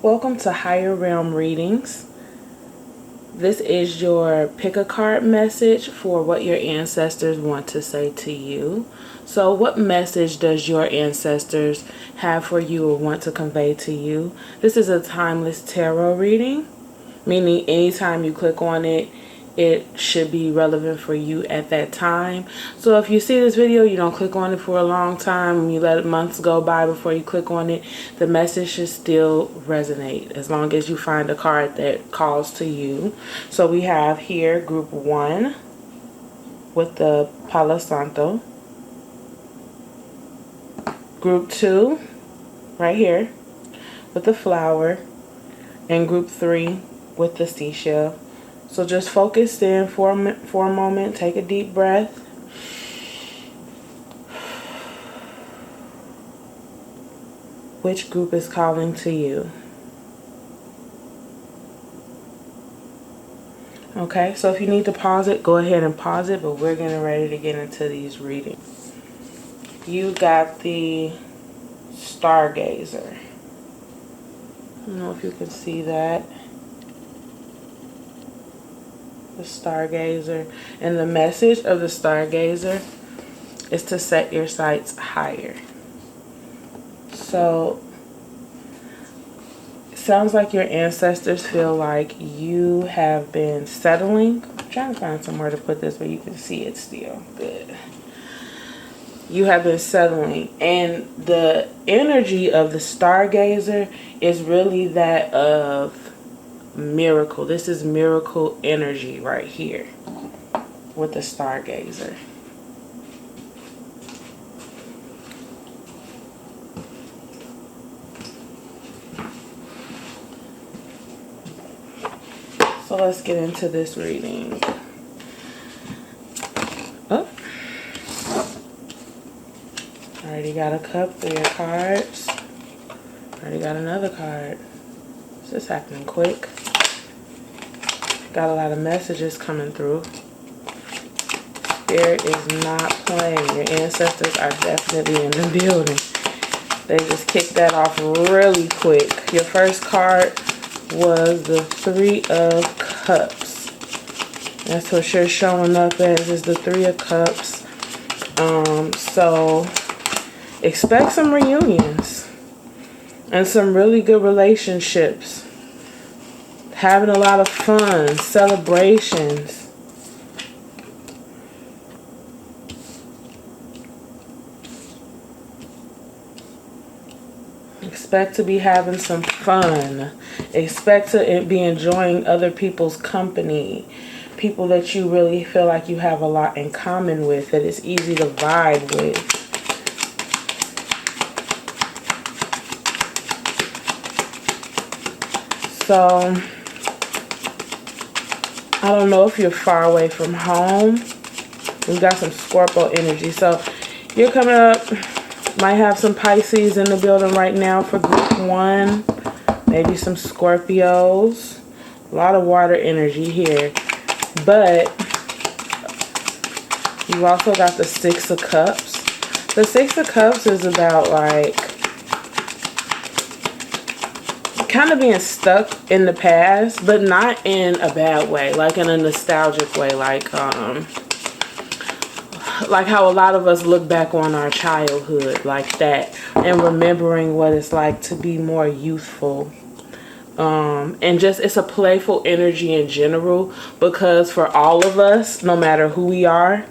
Welcome to Higher Realm Readings. This is your pick a card message for what your ancestors want to say to you. So what message does your ancestors have for you or want to convey to you? This is a timeless tarot reading, meaning anytime you click on it, it should be relevant for you at that time. So if you see this video, you don't click on it for a long time, you let months go by before you click on it, the message should still resonate as long as you find a card that calls to you. So we have here group 1 with the Palo Santo, group 2 right here with the flower, and group 3 with the seashell. So just focus in for a moment. Take a deep breath. Which group is calling to you? Okay, so if you need to pause it, go ahead and pause it, but we're getting ready to get into these readings. You got the Stargazer. I don't know if you can see that. The Stargazer, and the message of the Stargazer is to set your sights higher. So it sounds like your ancestors feel like you have been settling. I'm trying to find somewhere to put this where you can see it still. Good. You have been settling, and the energy of the Stargazer is really that of miracle. This is miracle energy right here with the Stargazer. So let's get into this reading. Oh, already got a cup, 3 of cards. Already got another card. This is happening quick. Got a lot of messages coming through. Spirit is not playing. Your ancestors are definitely in the building. They just kicked that off really quick. Your first card was the 3 of Cups. That's what you're showing up as, is the 3 of Cups. So expect some reunions and some really good relationships. Having a lot of fun, celebrations. Expect to be having some fun. Expect to be enjoying other people's company. People that you really feel like you have a lot in common with, that it's easy to vibe with. So I don't know if you're far away from home. We've got some Scorpio energy. So you're coming up, might have some Pisces in the building right now for group 1. Maybe some Scorpios. A lot of water energy here. But you've also got the 6 of Cups. The 6 of Cups is about like kind of being stuck in the past, but not in a bad way, like in a nostalgic way, like how a lot of us look back on our childhood like that and remembering what it's like to be more youthful. And just, it's a playful energy in general, because for all of us, no matter who we are,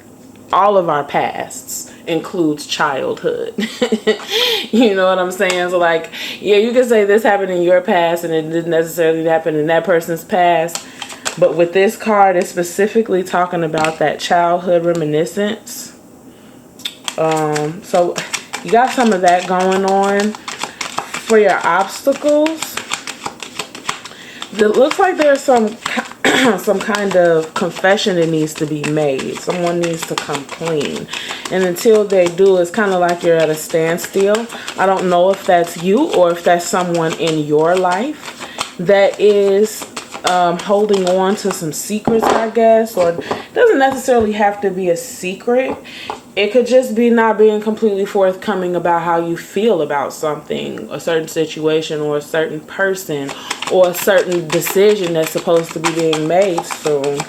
all of our pasts includes childhood. You know what I'm saying? So like, yeah, you can say this happened in your past and it didn't necessarily happen in that person's past, but with this card, it's specifically talking about that childhood reminiscence. So you got some of that going on. For your obstacles, it looks like there's some kind of confession that needs to be made. Someone needs to come clean. And until they do, it's kind of like you're at a standstill. I don't know if that's you or if that's someone in your life that is holding on to some secrets, I guess. Or it doesn't necessarily have to be a secret. It could just be not being completely forthcoming about how you feel about something, a certain situation, or a certain person, or a certain decision that's supposed to be being made soon.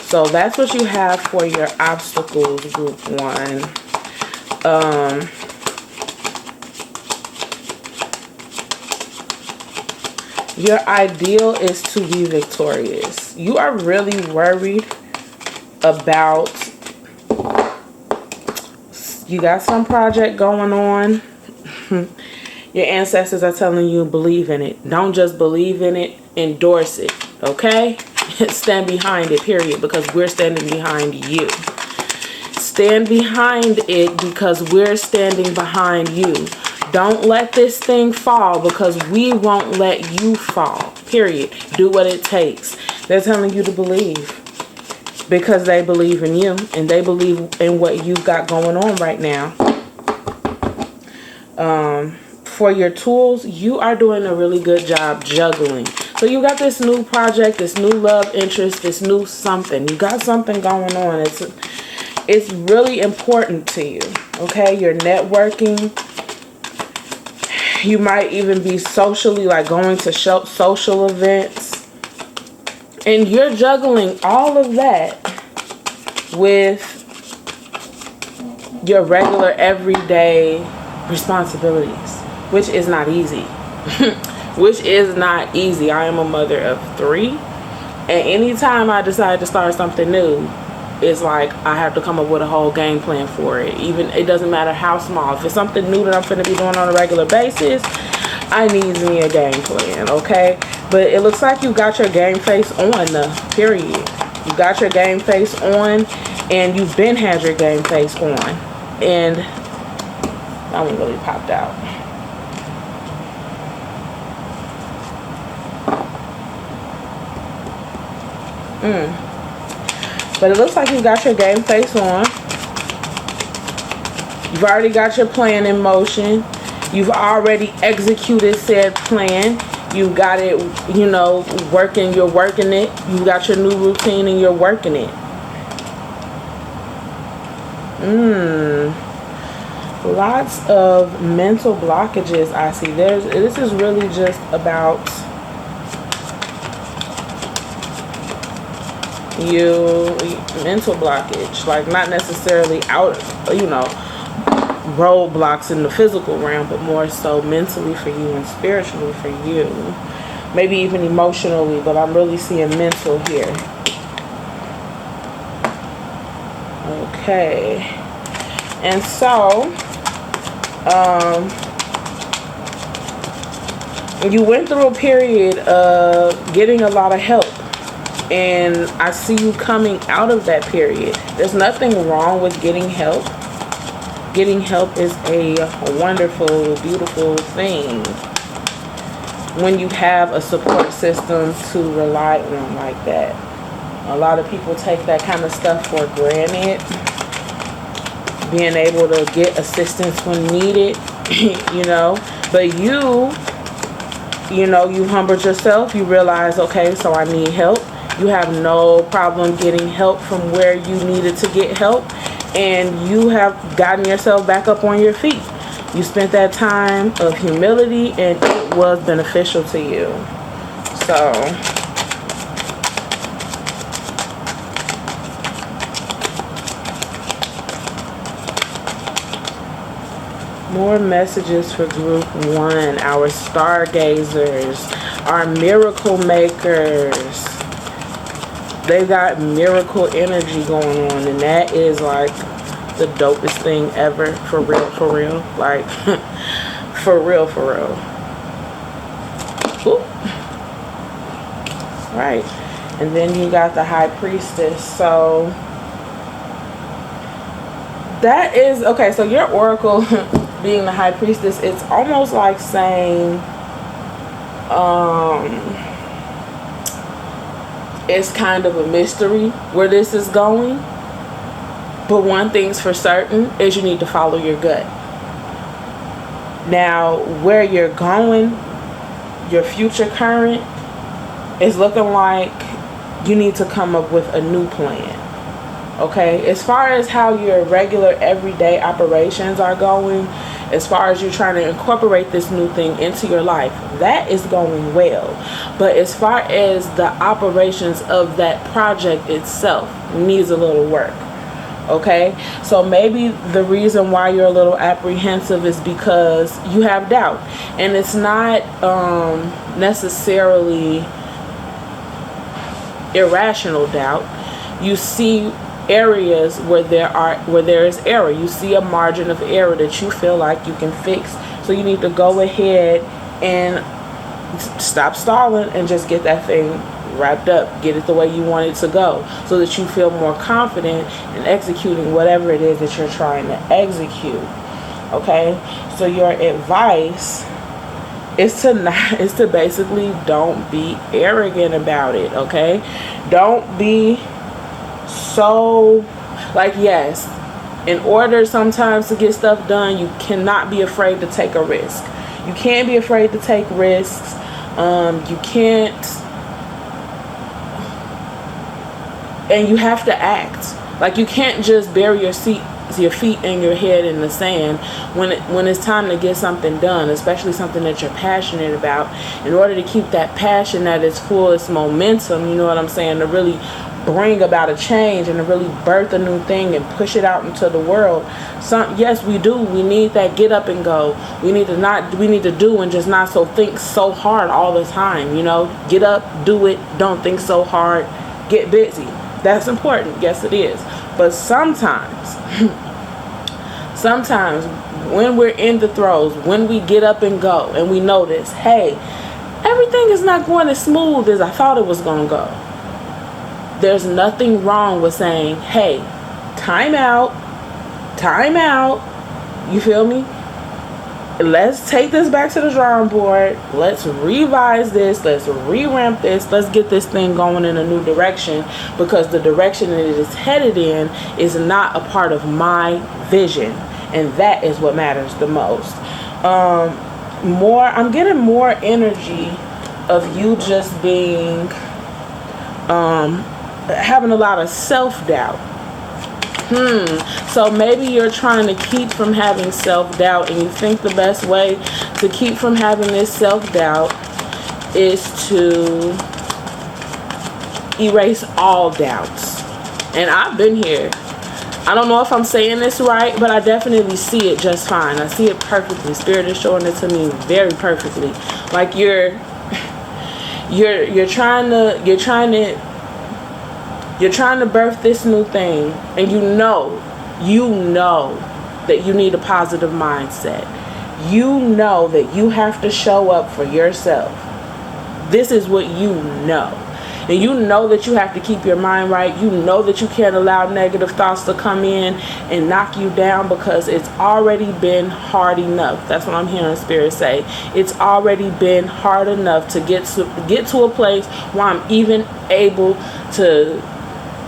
So that's what you have for your obstacles, group 1. Your ideal is to be victorious. You are really worried about, you got some project going on. Your ancestors are telling you, believe in it. Don't just believe in it, endorse it, okay? Stand behind it, period, because we're standing behind you. Stand behind it because we're standing behind you. Don't let this thing fall because we won't let you fall, period. Do what it takes. They're telling you to believe because they believe in you and they believe in what you've got going on right now. For your tools, you are doing a really good job juggling. So you got this new project, this new love interest, this new something. You got something going on. It's really important to you, okay? You're networking. You might even be socially, like going to social events. And you're juggling all of that with your regular everyday responsibilities, which is not easy. Which is not easy. I am a mother of 3. And anytime I decide to start something new, it's like I have to come up with a whole game plan for it. Even it doesn't matter how small. If it's something new that I'm going to be doing on a regular basis, I need me a game plan, okay? But it looks like you got your game face on, period. You got your game face on, and you've been had your game face on. And that one really popped out. But it looks like you got your game face on. You've already got your plan in motion. You've already executed said plan. You got it, you know, working. You're working it. You got your new routine and you're working it. Lots of mental blockages I see. This is really just about mental blockage, like not necessarily out, you know, roadblocks in the physical realm, but more so mentally for you and spiritually for you, maybe even emotionally, but I'm really seeing mental here. Okay, and so you went through a period of getting a lot of help. And I see you coming out of that period. There's nothing wrong with getting help. Getting help is a wonderful, beautiful thing when you have a support system to rely on like that. A lot of people take that kind of stuff for granted. Being able to get assistance when needed, you know. But you know, you humbled yourself. You realize, okay, so I need help. You have no problem getting help from where you needed to get help, and you have gotten yourself back up on your feet. You spent that time of humility, and it was beneficial to you. So, more messages for group 1, our stargazers, our miracle makers. They got miracle energy going on, and that is like the dopest thing ever. For real, like for real. Ooh. Right, and then you got the high priestess. So that is okay. So your oracle being the high priestess, it's almost like saying it's kind of a mystery where this is going, but one thing's for certain is you need to follow your gut. Now, where you're going, your future current, is looking like you need to come up with a new plan. Okay, as far as how your regular everyday operations are going, as far as you trying to incorporate this new thing into your life, that is going well. But as far as the operations of that project itself needs a little work. Okay, so maybe the reason why you're a little apprehensive is because you have doubt, and it's not necessarily irrational doubt. You see areas where there is error. You see a margin of error that you feel like you can fix. So you need to go ahead and stop stalling and just get that thing wrapped up. Get it the way you want it to go, so that you feel more confident in executing whatever it is that you're trying to execute. Okay, so your advice is to basically don't be arrogant about it. Okay, don't be so yes, in order sometimes to get stuff done, you cannot be afraid to take a risk. You can't be afraid to take risks. You can't, and you have to act. Like, you can't just bury your feet and your head in the sand when it's time to get something done, especially something that you're passionate about. In order to keep that passion at its fullest momentum, you know what I'm saying, to really bring about a change and to really birth a new thing and push it out into the world. Yes, we do. We need that get up and go. We need to do and just not think so hard all the time. Get up, do it. Don't think so hard. Get busy. That's important. Yes, it is. But sometimes when we're in the throes, when we get up and go and we notice, hey, everything is not going as smooth as I thought it was going to go. There's nothing wrong with saying, hey, time out. You feel me? Let's take this back to the drawing board. Let's revise this. Let's revamp this. Let's get this thing going in a new direction, because the direction that it is headed in is not a part of my vision. And that is what matters the most. I'm getting more energy of you just being, having a lot of self-doubt. So maybe you're trying to keep from having self-doubt, and you think the best way to keep from having this self-doubt is to erase all doubts. And I've been here. I don't know if I'm saying this right, but I definitely see it just fine. I see it perfectly. Spirit is showing it to me very perfectly. Like you're trying to birth this new thing, and you know that you need a positive mindset. You know that you have to show up for yourself. This is what you know. And you know that you have to keep your mind right. You know that you can't allow negative thoughts to come in and knock you down, because it's already been hard enough. That's what I'm hearing Spirit say. It's already been hard enough to get to a place where I'm even able to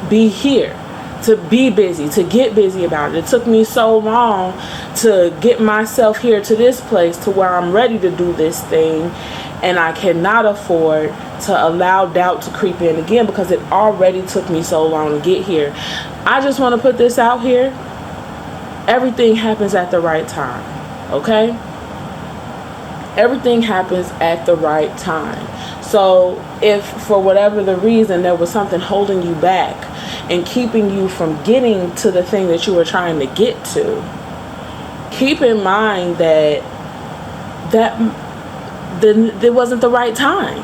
be here, to be busy, to get busy about it. It took me so long to get myself here to this place to where I'm ready to do this thing, and I cannot afford to allow doubt to creep in again, because it already took me so long to get here. I just want to put this out here. Everything happens at the right time, okay? Everything happens at the right time. So if for whatever the reason there was something holding you back and keeping you from getting to the thing that you were trying to get to, keep in mind that it wasn't the right time.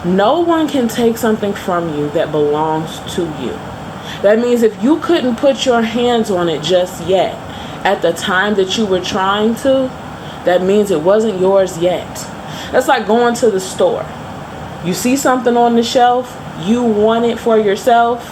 No one can take something from you that belongs to you. That means if you couldn't put your hands on it just yet, at the time that you were trying to, that means it wasn't yours yet. That's like going to the store. You see something on the shelf, you want it for yourself,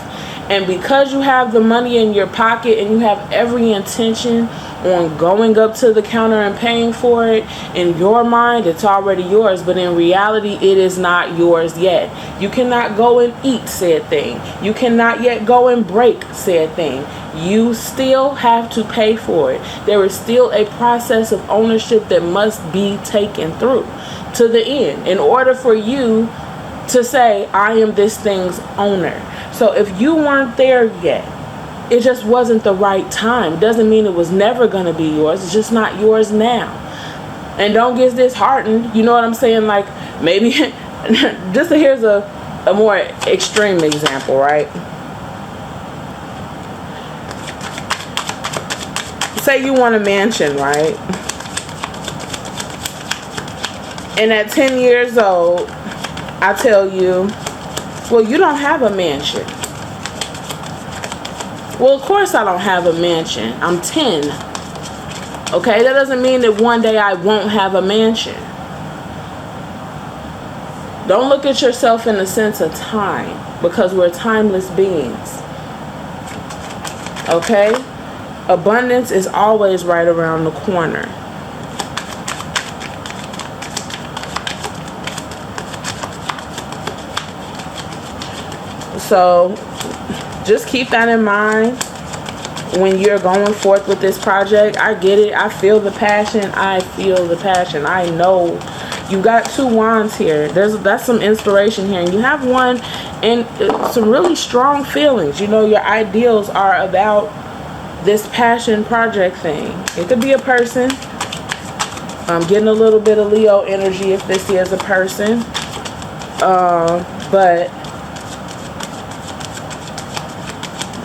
and because you have the money in your pocket and you have every intention on going up to the counter and paying for it, in your mind it's already yours, but in reality it is not yours yet. You cannot go and eat said thing. You cannot yet go and break said thing. You still have to pay for it. There is still a process of ownership that must be taken through to the end in order for you to say, I am this thing's owner. So if you weren't there yet, it just wasn't the right time. It doesn't mean it was never going to be yours. It's just not yours now. And don't get disheartened. You know what I'm saying? Like, maybe, here's a more extreme example, right? Say you want a mansion, right? And at 10 years old, I tell you, well, you don't have a mansion. Well, of course I don't have a mansion. I'm 10. Okay, that doesn't mean that one day I won't have a mansion. Don't look at yourself in the sense of time, because we're timeless beings. Okay? Abundance is always right around the corner. So just keep that in mind when you're going forth with this project. I get it. I feel the passion. I feel the passion. I know you got 2 wands here. That's some inspiration here. And you have one and some really strong feelings. You know, your ideals are about this passion project thing. It could be a person. I'm getting a little bit of Leo energy if this is a person. But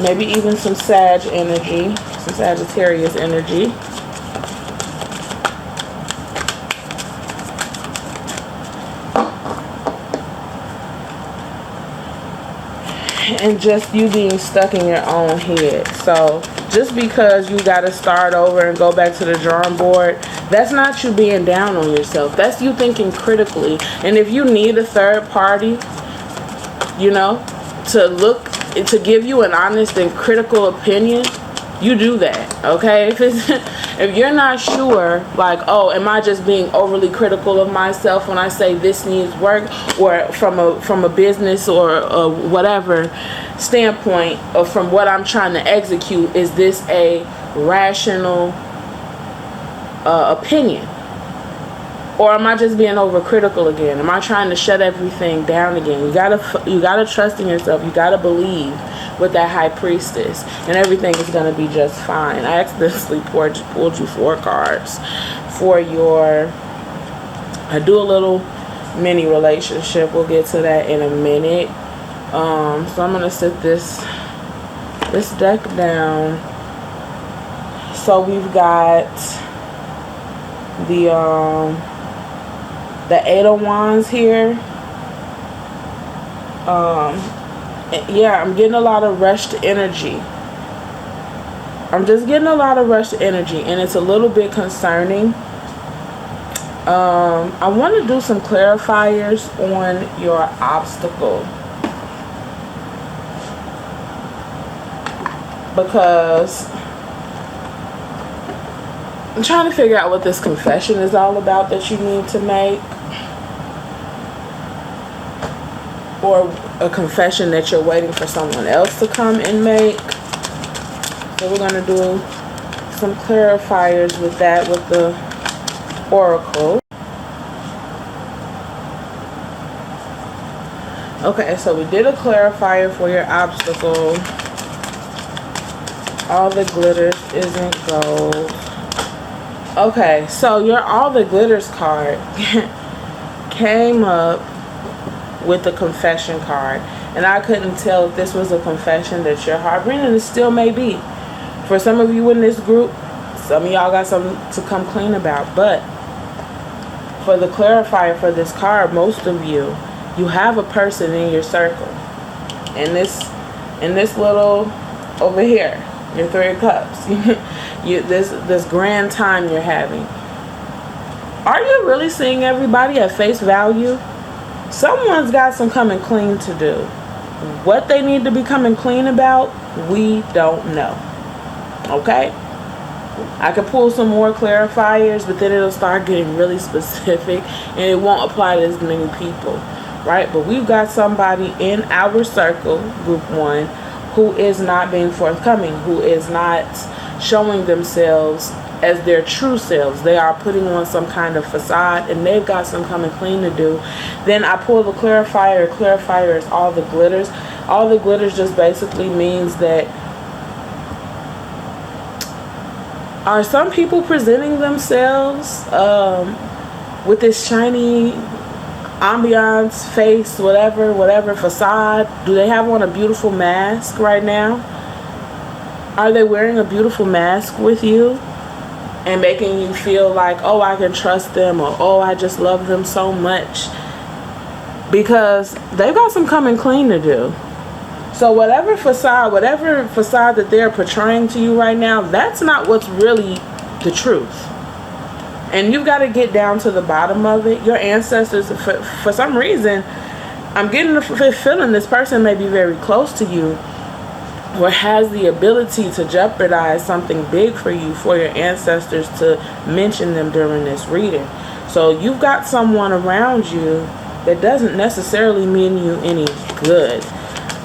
maybe even some Sag energy, some Sagittarius energy. And just you being stuck in your own head. So just because you got to start over and go back to the drawing board, that's not you being down on yourself. That's you thinking critically. And if you need a third party, you know, to give you an honest and critical opinion, you do that. Okay, if you're not sure, like, oh, am I just being overly critical of myself when I say this needs work, or from a business or a whatever standpoint, or from what I'm trying to execute, is this a rational opinion? Or am I just being overcritical again? Am I trying to shut everything down again? You gotta trust in yourself. You gotta believe with that High Priestess, and everything is gonna be just fine. I accidentally pulled you 4 cards for your. I do a little mini relationship. We'll get to that in a minute. So I'm gonna sit this deck down. So we've got the 8 of Wands here. Yeah, I'm getting a lot of rushed energy. I'm just getting a lot of rushed energy, and it's a little bit concerning. I want to do some clarifiers on your obstacle, because I'm trying to figure out what this confession is all about that you need to make, or a confession that you're waiting for someone else to come and make. So we're going to do some clarifiers with that, with the oracle. Okay, so we did a clarifier for your obstacle. All the glitters isn't gold. Okay, so your All the Glitters card came up with the confession card, and I couldn't tell if this was a confession that you're harboring, and it still may be. For some of you in this group, some of y'all got something to come clean about. But for the clarifier for this card, most of you have a person in your circle, and this little over here, your 3 of Cups. This grand time you're having. Are you really seeing everybody at face value? Someone's got some coming clean to do. What they need to be coming clean about, we don't know. Okay? I could pull some more clarifiers, but then it'll start getting really specific, and it won't apply to as many people. Right? But we've got somebody in our circle, group 1, who is not being forthcoming, who is not showing themselves as their true selves. They are putting on some kind of facade, and they've got some coming clean to do. Then I pull the clarifier. Clarifier is all the glitters. All the glitters just basically means that are some people presenting themselves with this shiny ambiance, face, whatever facade? Do they have on a beautiful mask right now? Are they wearing a beautiful mask with you and making you feel like, oh, I can trust them, or oh, I just love them so much? Because they've got some coming clean to do. So whatever facade that they're portraying to you right now, that's not what's really the truth. And you've got to get down to the bottom of it. Your ancestors, for some reason, I'm getting the feeling this person may be very close to you, or has the ability to jeopardize something big for you, for your ancestors to mention them during this reading. So you've got someone around you that doesn't necessarily mean you any good.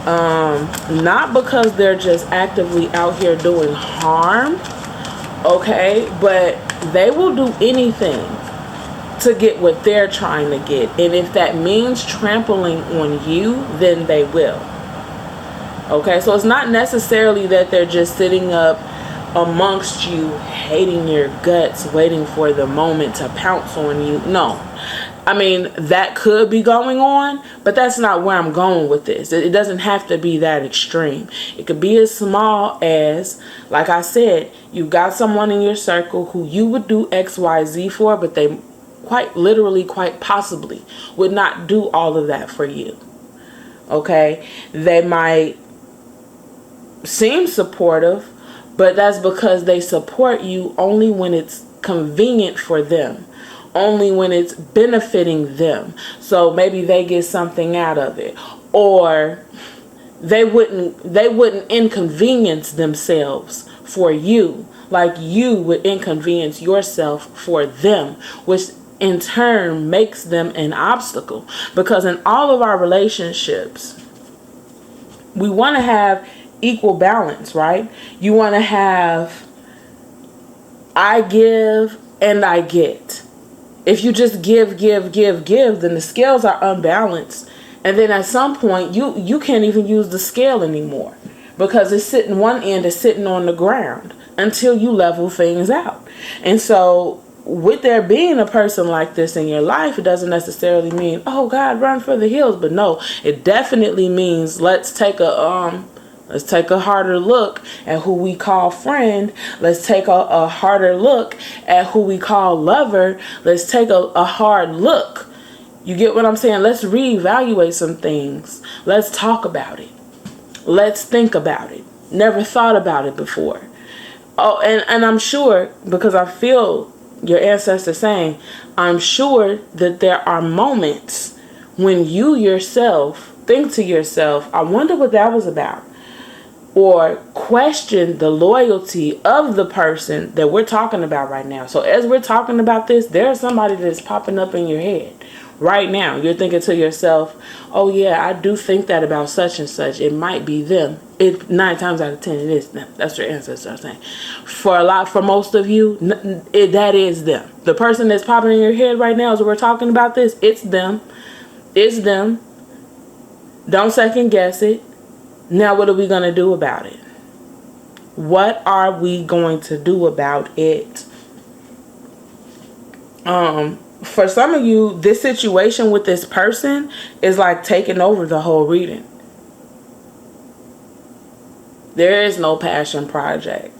Not because they're just actively out here doing harm, okay, but they will do anything to get what they're trying to get. And if that means trampling on you, then they will. Okay, so it's not necessarily that they're just sitting up amongst you, hating your guts, waiting for the moment to pounce on you. No. I mean, that could be going on, but that's not where I'm going with this. It doesn't have to be that extreme. It could be as small as, like I said, you've got someone in your circle who you would do XYZ for, but they quite literally, quite possibly would not do all of that for you. Okay? They might seem supportive, but that's because they support you only when it's convenient for them. Only when it's benefiting them. So maybe they get something out of it, or they wouldn't inconvenience themselves for you like you would inconvenience yourself for them, which in turn makes them an obstacle. Because in all of our relationships, we want to have equal balance, right? You want to have I give and I get. If you just give, then the scales are unbalanced. And then at some point, you can't even use the scale anymore, because it's sitting, one end is sitting on the ground until you level things out. And so with there being a person like this in your life, it doesn't necessarily mean, oh God, run for the hills. But no, it definitely means let's take a harder look at who we call friend. Let's take a harder look at who we call lover. Let's take a hard look. You get what I'm saying? Let's reevaluate some things. Let's talk about it. Let's think about it. Never thought about it before. Oh, and I'm sure, because I feel your ancestors saying, I'm sure that there are moments when you yourself think to yourself, I wonder what that was about. Or question the loyalty of the person that we're talking about right now. So as we're talking about this, there's somebody that's popping up in your head right now. You're thinking to yourself, oh yeah, I do think that about such and such. It might be them. 9 times out of 10 it is them. That's your ancestors are saying. For most of you, that is them. The person that's popping in your head right now as we're talking about this, it's them. It's them. Don't second guess it. Now, what are we going to do about it? What are we going to do about it? For some of you, this situation with this person is like taking over the whole reading. There is no passion project.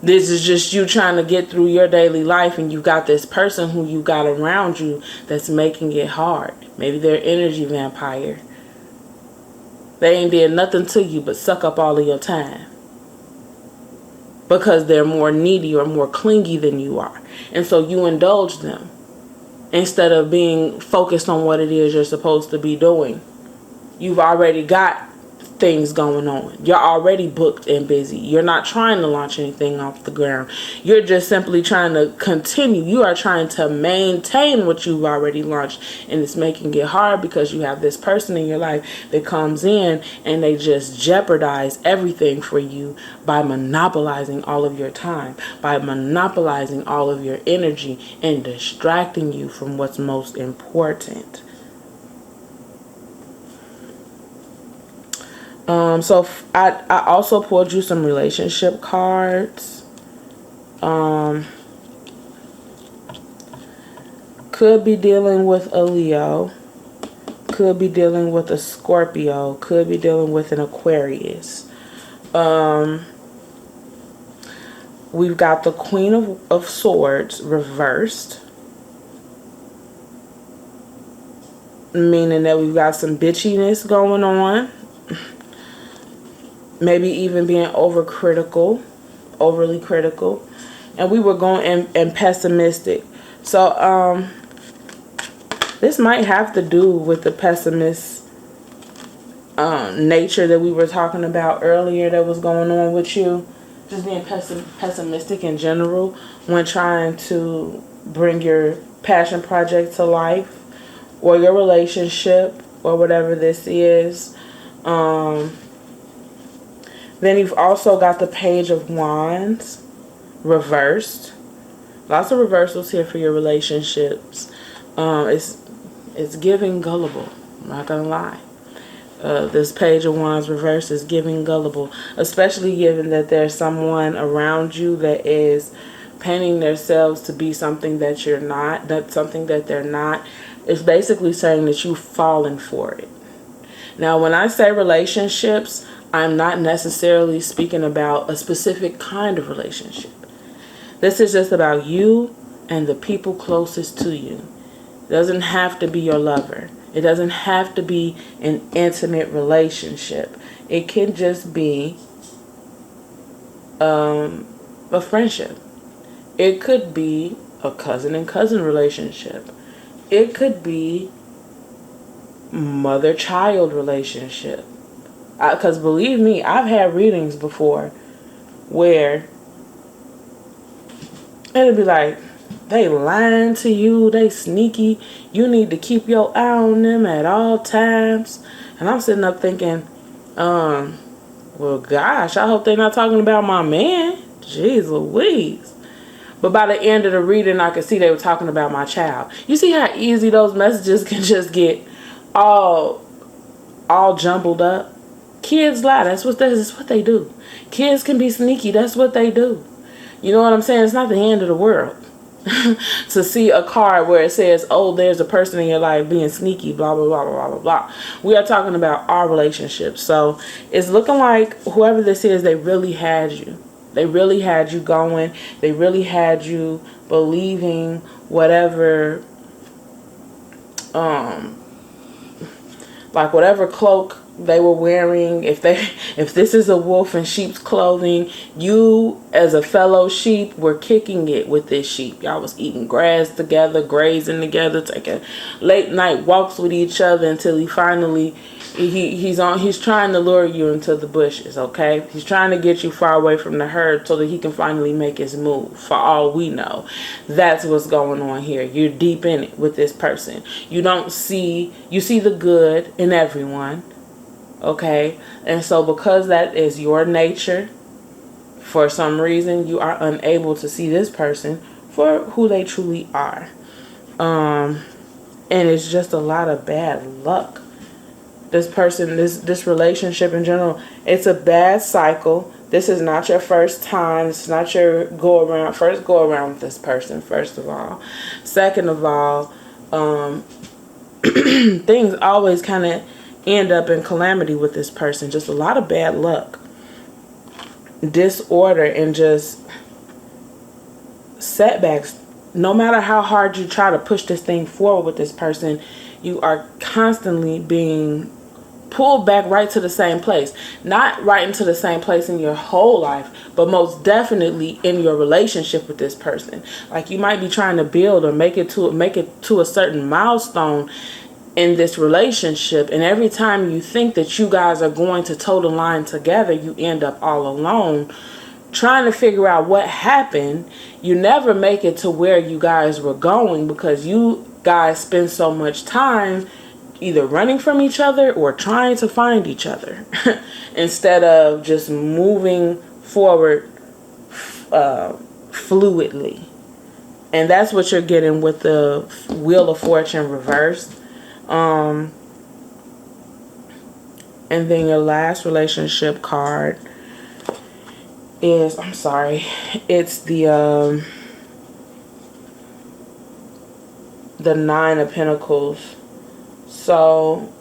This is just you trying to get through your daily life, and you got this person who you got around you that's making it hard. Maybe they're energy vampire. They ain't did nothing to you but suck up all of your time, because they're more needy or more clingy than you are. And so you indulge them instead of being focused on what it is you're supposed to be doing. You've already got things going on. You're already booked and busy. You're not trying to launch anything off the ground. You're just simply trying to continue. You are trying to maintain what you've already launched, and it's making it hard because you have this person in your life that comes in and they just jeopardize everything for you by monopolizing all of your time, by monopolizing all of your energy and distracting you from what's most important. So I also pulled you some relationship cards. Could be dealing with a Leo. Could be dealing with a Scorpio. Could be dealing with an Aquarius. We've got the Queen of Swords reversed. Meaning that we've got some bitchiness going on. Maybe even being overly critical. And we were going and pessimistic. So, this might have to do with the pessimist nature that we were talking about earlier that was going on with you. Just being pessimistic in general when trying to bring your passion project to life or your relationship or whatever this is. Then you've also got the Page of Wands reversed. Lots of reversals here for your relationships. It's giving gullible. I'm not gonna lie. This Page of Wands reversed is giving gullible, especially given that there's someone around you that is painting themselves to be something that you're not, that's something that they're not. It's basically saying that you've fallen for it. Now, when I say relationships, I'm not necessarily speaking about a specific kind of relationship. This is just about you and the people closest to you. It doesn't have to be your lover. It doesn't have to be an intimate relationship. It can just be a friendship. It could be a cousin and cousin relationship. It could be mother-child relationship. Because believe me, I've had readings before where it'll be like, they lying to you, they sneaky, you need to keep your eye on them at all times. And I'm sitting up thinking, well, gosh, I hope they're not talking about my man. Jeez Louise. But by the end of the reading, I could see they were talking about my child. You see how easy those messages can just get all jumbled up? Kids lie. That's what they do. Kids can be sneaky. That's what they do. You know what I'm saying? It's not the end of the world to see a card where it says, oh, there's a person in your life being sneaky, blah, blah, blah, blah, blah, blah. We are talking about our relationship. So it's looking like whoever this is, they really had you. They really had you going. They really had you believing whatever, like whatever cloak they were wearing. If this is a wolf in sheep's clothing, you as a fellow sheep were kicking it with this sheep. Y'all was eating grass together, grazing together, taking late night walks with each other until he finally he's trying to lure you into the bushes, okay? He's trying to get you far away from the herd so that he can finally make his move. For all we know, that's what's going on here. You're deep in it with this person. You see the good in everyone. Okay, and so because that is your nature, for some reason you are unable to see this person for who they truly are. And it's just a lot of bad luck. This person, this relationship in general, it's a bad cycle. This is not your first time. It's not your first go around with this person, first of all. Second of all, things always kind of end up in calamity with this person. Just a lot of bad luck, disorder, and just setbacks. No matter how hard you try to push this thing forward with this person, you are constantly being pulled back right to the same place. Not right into the same place in your whole life, but most definitely in your relationship with this person. Like you might be trying to build or make it to a certain milestone, in this relationship, and every time you think that you guys are going to toe the line together, you end up all alone trying to figure out what happened. You never make it to where you guys were going because you guys spend so much time either running from each other or trying to find each other instead of just moving forward fluidly. And that's what you're getting with the Wheel of Fortune reversed. And then your last relationship card is, I'm sorry, it's the Nine of Pentacles. So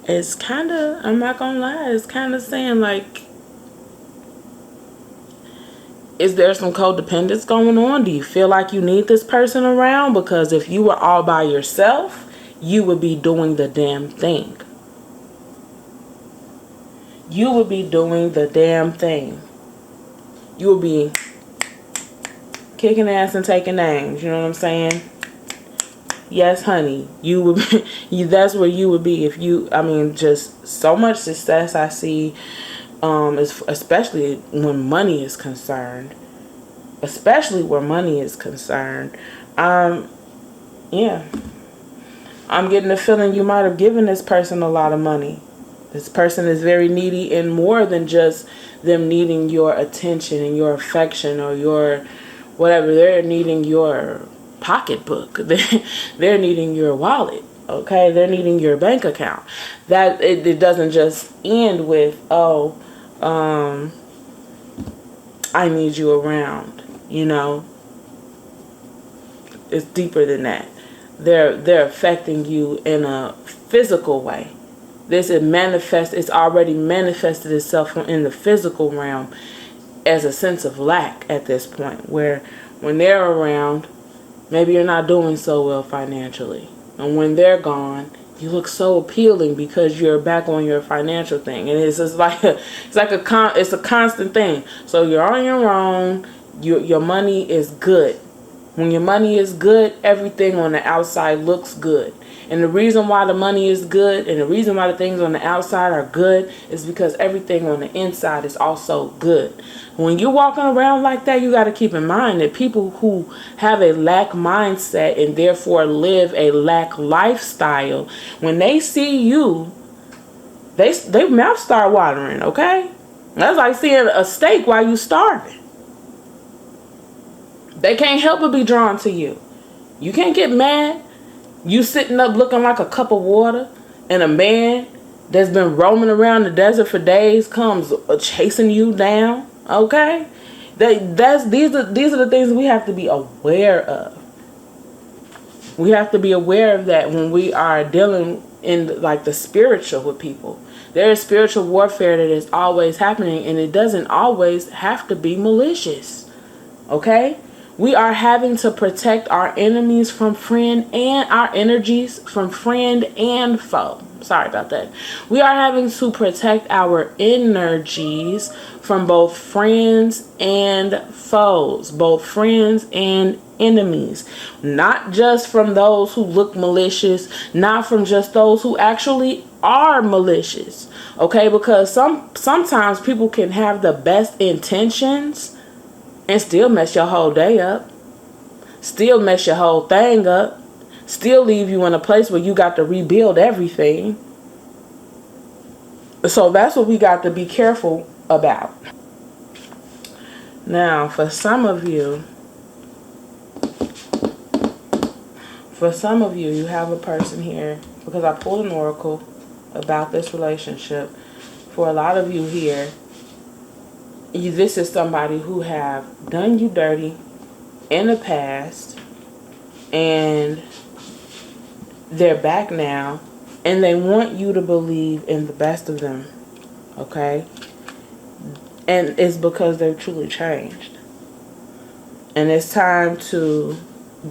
it's kind of, I'm not gonna lie, it's kind of saying like, is there some codependence going on? Do you feel like you need this person around? Because if you were all by yourself, you would be doing the damn thing. You would be doing the damn thing. You would be kicking ass and taking names. You know what I'm saying? Yes, honey. You would be, that's where you would be if you, I mean, just so much success I see. Especially when money is concerned. Especially where money is concerned. Yeah. I'm getting the feeling you might have given this person a lot of money. This person is very needy, and more than just them needing your attention and your affection or your whatever. They're needing your pocketbook. They're needing your wallet. Okay? They're needing your bank account. That it doesn't just end with, oh, I need you around, you know. It's deeper than that. They're affecting you in a physical way. It's already manifested itself in the physical realm as a sense of lack at this point, where when they're around, maybe you're not doing so well financially. And when they're gone, you look so appealing because you're back on your financial thing. And it's just like it's a constant thing. So you're on your own. Your money is good. When your money is good, everything on the outside looks good. And the reason why the money is good and the reason why the things on the outside are good is because everything on the inside is also good. When you're walking around like that, you got to keep in mind that people who have a lack mindset and therefore live a lack lifestyle, when they see you, they mouth start watering, okay? That's like seeing a steak while you starving. They can't help but be drawn to you. You can't get mad. You sitting up looking like a cup of water, and a man that's been roaming around the desert for days comes chasing you down. Okay, these are the things we have to be aware of. We have to be aware of that when we are dealing in like the spiritual with people. There is spiritual warfare that is always happening, and it doesn't always have to be malicious. Okay. We are having to protect our enemies from friend and our energies from friend and foe. Sorry about that. We are having to protect our energies from both friends and foes, both friends and enemies. Not just from those who look malicious, not from just those who actually are malicious. Okay, because sometimes people can have the best intentions and still mess your whole day up. Still mess your whole thing up. Still leave you in a place where you got to rebuild everything. So that's what we got to be careful about. Now, for some of you, you have a person here, because I pulled an oracle about this relationship. For a lot of you here, this is somebody who have done you dirty in the past, and they're back now, and they want you to believe in the best of them. Okay? And it's because they've truly changed. And it's time to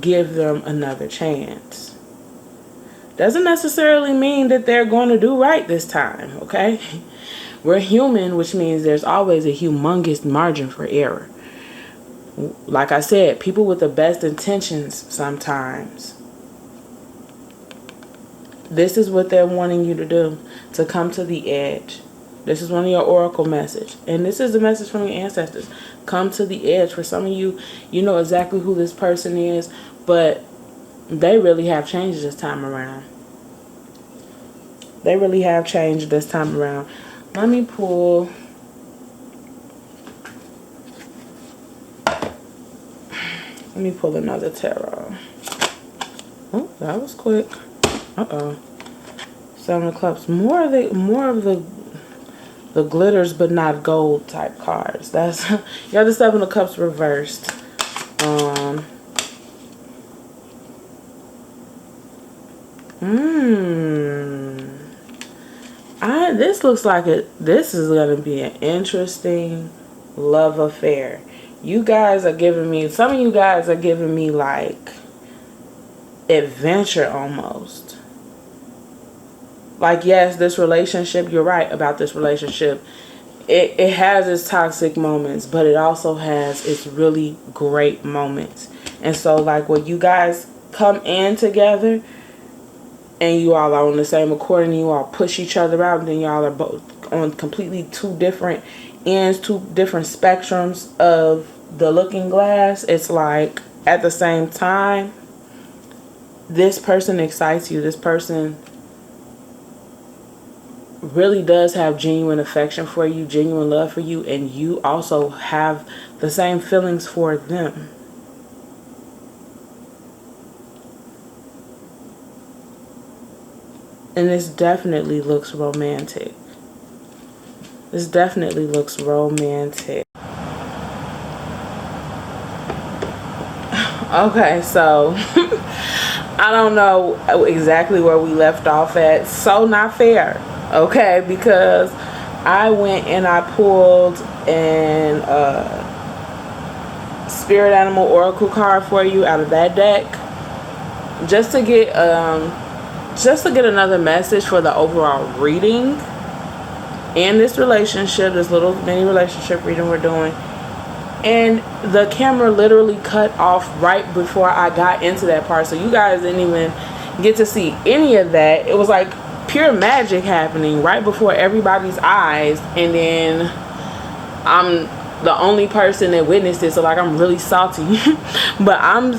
give them another chance. Doesn't necessarily mean that they're going to do right this time, okay? We're human, which means there's always a humongous margin for error. Like I said, people with the best intentions sometimes. This is what they're wanting you to do, to come to the edge. This is one of your oracle message. And this is a message from your ancestors. Come to the edge. For some of you, you know exactly who this person is, but they really have changed this time around. They really have changed this time around. Let me pull... Let me pull another tarot. Oh, that was quick. Uh-oh. Seven of Cups. More of the glitters but not gold type cards. That's you have the Seven of Cups reversed. This looks like this is gonna be an interesting love affair. You guys are giving me, some of you guys are giving me like adventure almost. Like, yes, this relationship, you're right about this relationship. It has its toxic moments, but it also has its really great moments. And so, like, when you guys come in together and you all are on the same accord and you all push each other out, and then y'all are both on completely two different ends, two different spectrums of the looking glass, it's like at the same time, this person excites you. This person really does have genuine affection for you, genuine love for you, and you also have the same feelings for them. And this definitely looks romantic. This definitely looks romantic. Okay, so I don't know exactly where we left off at. So not fair, okay? Because I went and I pulled an spirit animal oracle card for you out of that deck, just to get another message for the overall reading in this relationship, this little mini relationship reading we're doing. And the camera literally cut off right before I got into that part, so you guys didn't even get to see any of that. It was like pure magic happening right before everybody's eyes, and then I'm the only person that witnessed it, so like I'm really salty. But I'm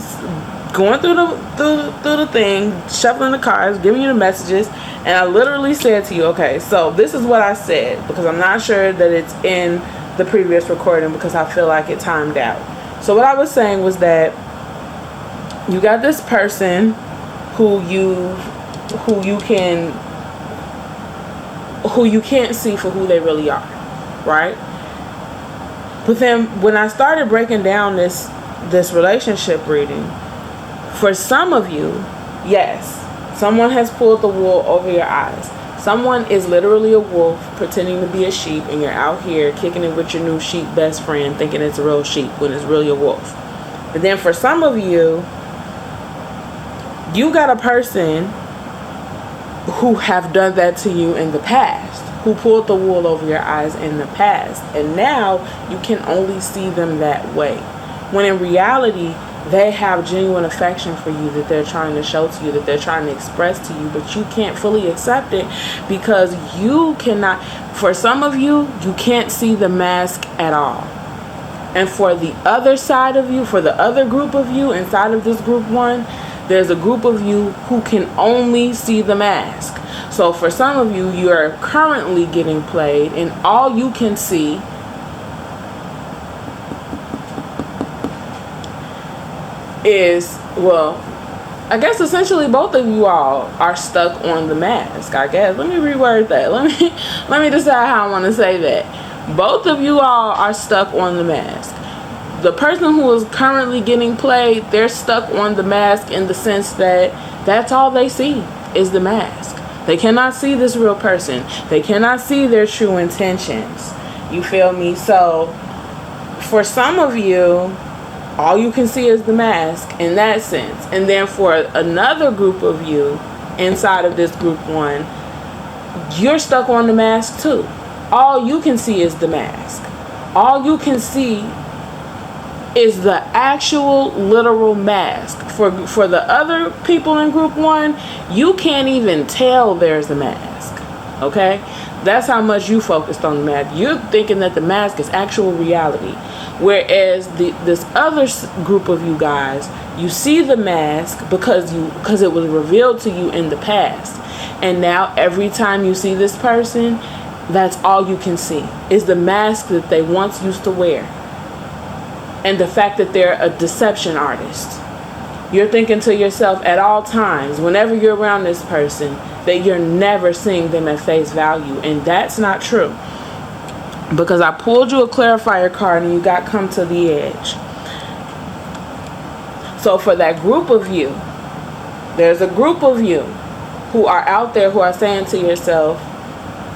going through the thing, shuffling the cards, giving you the messages, and I literally said to you, okay, so this is what I said, because I'm not sure that it's in the previous recording because I feel like it timed out. So what I was saying was that you got this person who you can't see for who they really are, right? But then when I started breaking down this relationship reading, for some of you, yes, someone has pulled the wool over your eyes. Someone is literally a wolf pretending to be a sheep, and you're out here kicking it with your new sheep best friend thinking it's a real sheep when it's really a wolf. But then for some of you, you got a person who have done that to you in the past, who pulled the wool over your eyes in the past, and now you can only see them that way, when in reality they have genuine affection for you that they're trying to show to you, that they're trying to express to you, but you can't fully accept it because you cannot, for some of you, you can't see the mask at all. And for the other side of you, for the other group of you inside of this group one, there's a group of you who can only see the mask. So for some of you, you are currently getting played, and all you can see is, well, I guess essentially both of you all are stuck on the mask, I guess. Let me reword that. Let me decide how I want to say that. Both of you all are stuck on the mask. The person who is currently getting played, they're stuck on the mask in the sense that that's all they see is the mask. They cannot see this real person. They cannot see their true intentions. You feel me? So for some of you, all you can see is the mask in that sense. And then for another group of you inside of this group one, you're stuck on the mask too. All you can see is the mask. All you can see is the actual literal mask. For the other people in group 1, you can't even tell there's a mask. Okay? That's how much you focused on the mask. You're thinking that the mask is actual reality. Whereas this other group of you guys, you see the mask because it was revealed to you in the past. And now every time you see this person, that's all you can see is the mask that they once used to wear. And the fact that they're a deception artist. You're thinking to yourself at all times, whenever you're around this person, that you're never seeing them at face value. And that's not true. Because I pulled you a clarifier card and you got come to the edge. So for that group of you, there's a group of you who are out there who are saying to yourself,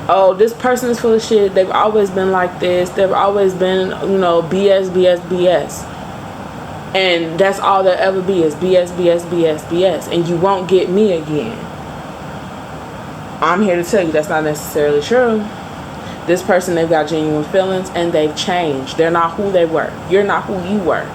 oh, this person is full of shit. They've always been like this. They've always been, BS, BS, BS. And that's all there'll ever be is BS, BS, BS, BS. And you won't get me again. I'm here to tell you that's not necessarily true. This person, they've got genuine feelings and they've changed. They're not who they were. You're not who you were.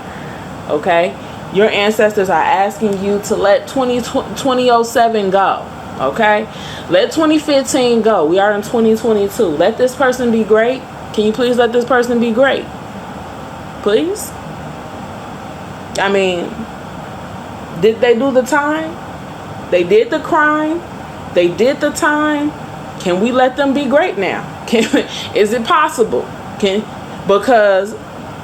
Okay? Your ancestors are asking you to let 2007 go. Okay? Let 2015 go. We are in 2022. Let this person be great. Can you please let this person be great? Please? I mean, did they do the time? They did the crime. They did the time. Can we let them be great now? Is it possible? Because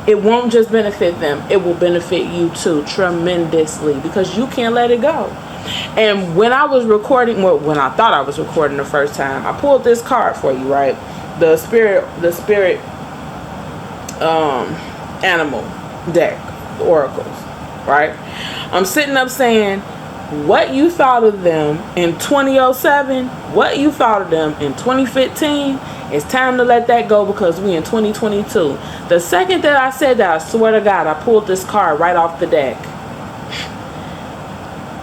it won't just benefit them. It will benefit you too tremendously because you can't let it go. And when I was recording, when I thought I was recording the first time, I pulled this card for you, right? The spirit animal deck, the oracles, right? I'm sitting up saying, what you thought of them in 2007, what you thought of them in 2015, it's time to let that go because we in 2022. The second that I said that, I swear to God, I pulled this card right off the deck,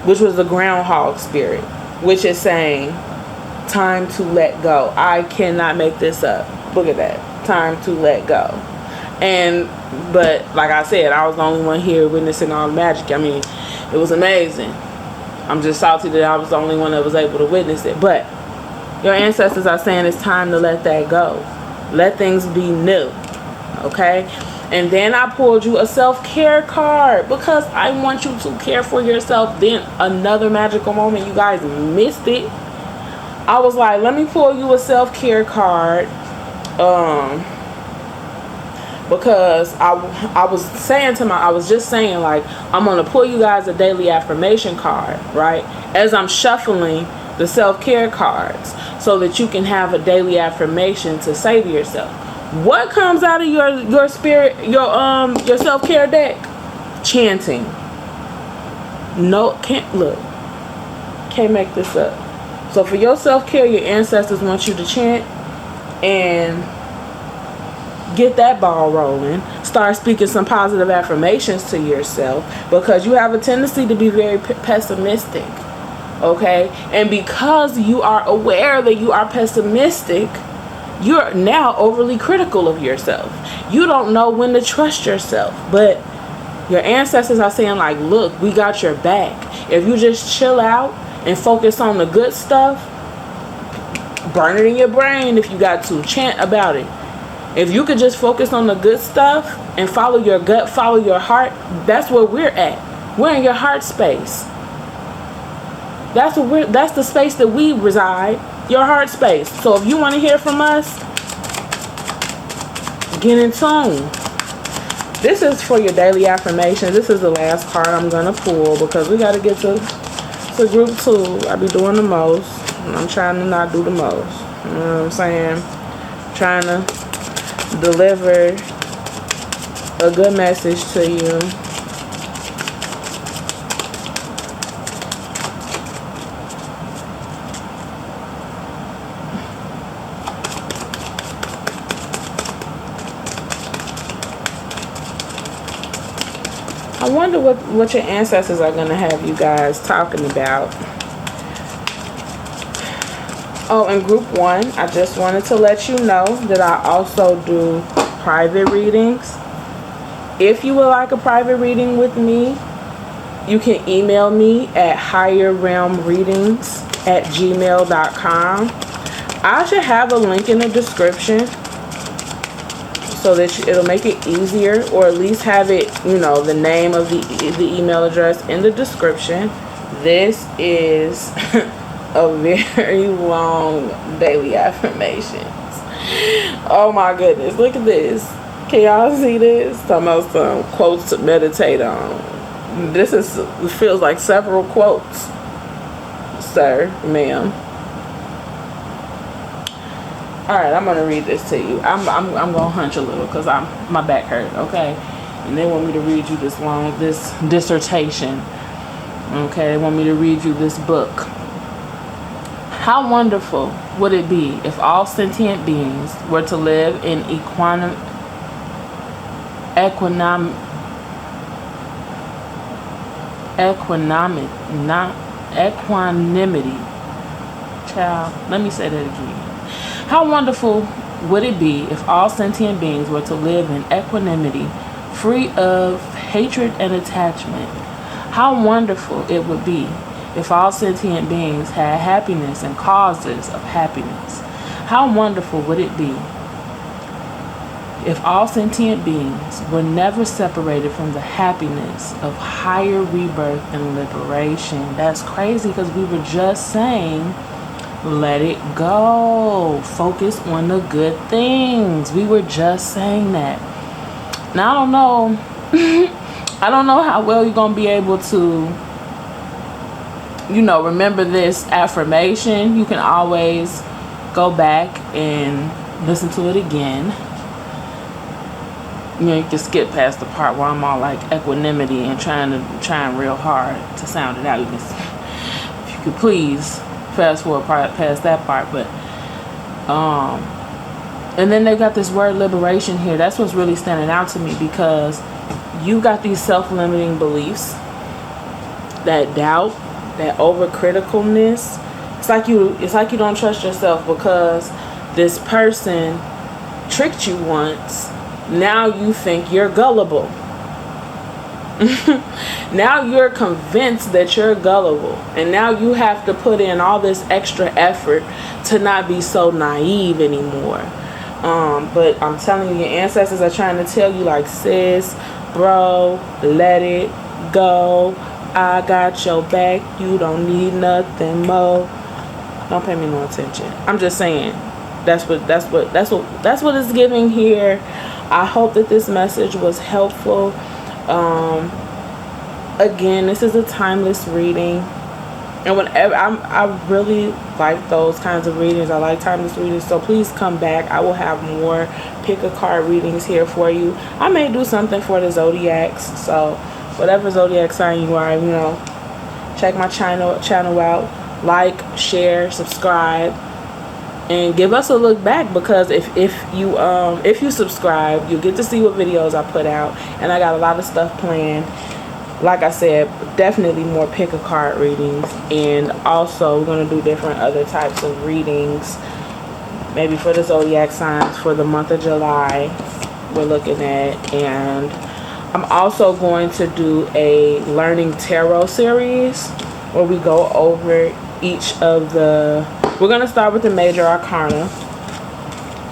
which was the groundhog spirit, which is saying, time to let go. I cannot make this up. Look at that. Time to let go. But like I said, I was the only one here witnessing all the magic. I mean, it was amazing. I'm just salty that I was the only one that was able to witness it. But your ancestors are saying it's time to let that go. Let things be new. Okay? And then I pulled you a self-care card because I want you to care for yourself. Then another magical moment. You guys missed it. I was like, let me pull you a self-care card. Because I was just saying like, I'm going to pull you guys a daily affirmation card, right? As I'm shuffling the self-care cards so that you can have a daily affirmation to say to yourself. What comes out of your spirit, your self-care deck? Chanting. No, can't make this up. So for your self-care, your ancestors want you to chant and get that ball rolling. Start speaking some positive affirmations to yourself because you have a tendency to be very pessimistic. Okay? And because you are aware that you are pessimistic, you're now overly critical of yourself. You don't know when to trust yourself. But your ancestors are saying like, look, we got your back. If you just chill out and focus on the good stuff, burn it in your brain if you got to. Chant about it. If you could just focus on the good stuff and follow your gut, follow your heart, that's where we're at. We're in your heart space. That's the space that we reside, your heart space. So if you want to hear from us, get in tune. This is for your daily affirmation. This is the last card I'm going to pull because we got to get to group 2. I be doing the most. And I'm trying to not do the most. You know what I'm saying? Trying to deliver a good message to you. I wonder what your ancestors are going to have you guys talking about. Oh, in group 1, I just wanted to let you know that I also do private readings. If you would like a private reading with me, you can email me at higherrealmreadings@gmail.com. I should have a link in the description so that it'll make it easier, or at least have it, you know, the name of the email address in the description. This is a very long daily affirmations. Oh my goodness, look at this. Can y'all see this? Talking about some quotes to meditate on. This feels like several quotes, sir, ma'am. All right, I'm gonna read this to you. I'm gonna hunch a little because my back hurt. Okay, and they want me to read you this dissertation. Okay, they want me to read you this book. How wonderful would it be if all sentient beings were to live in equanimity. Child, let me say that again. How wonderful would it be if all sentient beings were to live in equanimity, free of hatred and attachment? How wonderful it would be if all sentient beings had happiness and causes of happiness. How wonderful would it be if all sentient beings were never separated from the happiness of higher rebirth and liberation? That's crazy because we were just saying, let it go. Focus on the good things. We were just saying that. Now, I don't know. I don't know how well you're going to be able to, you know, remember this affirmation. You can always go back and listen to it again. You know, you can skip past the part where I'm all like equanimity and trying real hard to sound it out. You can, if you could please fast forward past that part. But and then they got this word liberation here. That's what's really standing out to me, because you got these self-limiting beliefs, that doubt, that overcriticalness. It's like you don't trust yourself because this person tricked you once. Now you think you're gullible. Now you're convinced that you're gullible, and now you have to put in all this extra effort to not be so naive anymore. But I'm telling you, your ancestors are trying to tell you, like, sis, bro, let it go. I got your back. You don't need nothing more. Don't pay me no attention. I'm just saying, that's what it's giving here. I hope that this message was helpful. Again, this is a timeless reading, and whenever I really like those kinds of readings. I like timeless readings, so please come back. I will have more pick a card readings here for you. I may do something for the zodiacs, so whatever zodiac sign you are, you know, check my channel out, like, share, subscribe, and give us a look back, because if you subscribe, you'll get to see what videos I put out, and I got a lot of stuff planned. Like I said, definitely more pick a card readings, and also we're going to do different other types of readings, maybe for the zodiac signs for the month of July we're looking at. And I'm also going to do a learning tarot series where we go over each of the, we're going to start with the major arcana.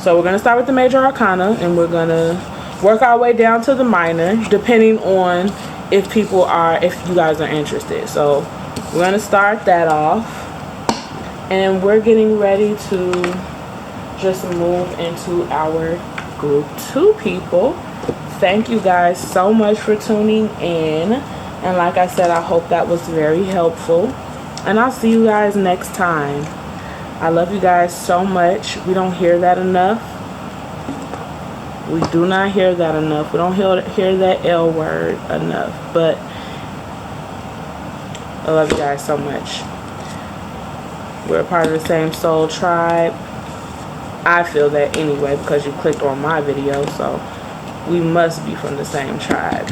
So we're going to start with the major arcana, and we're going to work our way down to the minor, depending on if you guys are interested. So we're going to start that off, and we're getting ready to just move into our group 2 people. Thank you guys so much for tuning in, and like I said, I hope that was very helpful, and I'll see you guys next time. I love you guys so much. We don't hear that enough. We do not hear that enough. We don't hear that L word enough. But I love you guys so much. We're a part of the same soul tribe. I feel that anyway, because you clicked on my video. So we must be from the same tribe.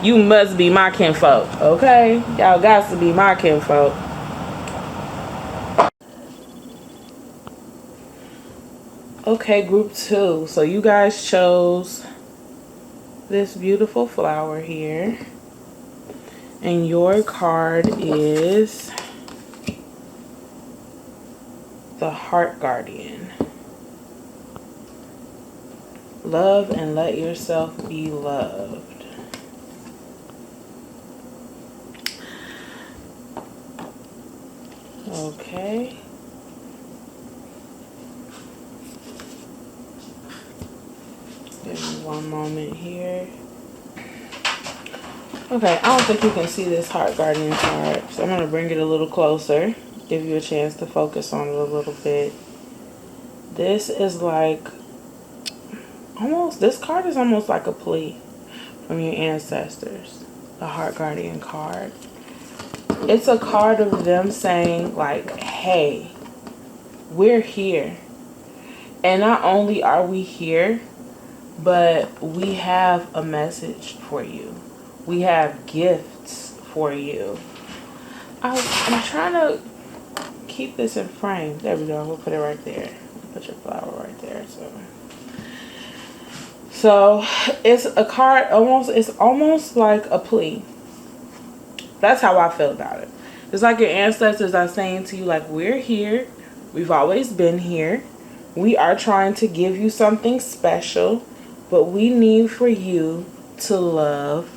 You must be my kinfolk. Okay? Y'all got to be my kinfolk. Okay, group 2. So you guys chose this beautiful flower here. And your card is the Heart Guardian. Love and let yourself be loved. Okay. Give me one moment here. Okay, I don't think you can see this Heart Guardian card, so I'm going to bring it a little closer, give you a chance to focus on it a little bit. This is like, this card is almost like a plea from your ancestors, the Heart Guardian card. It's a card of them saying like, hey, we're here. And not only are we here, but we have a message for you. We have gifts for you. I'm trying to keep this in frame. There we go. We'll put it right there. Put your flower right there. So it's a card. It's almost like a plea. That's how I feel about it. It's like your ancestors are saying to you, like, we're here. We've always been here. We are trying to give you something special, but we need for you to love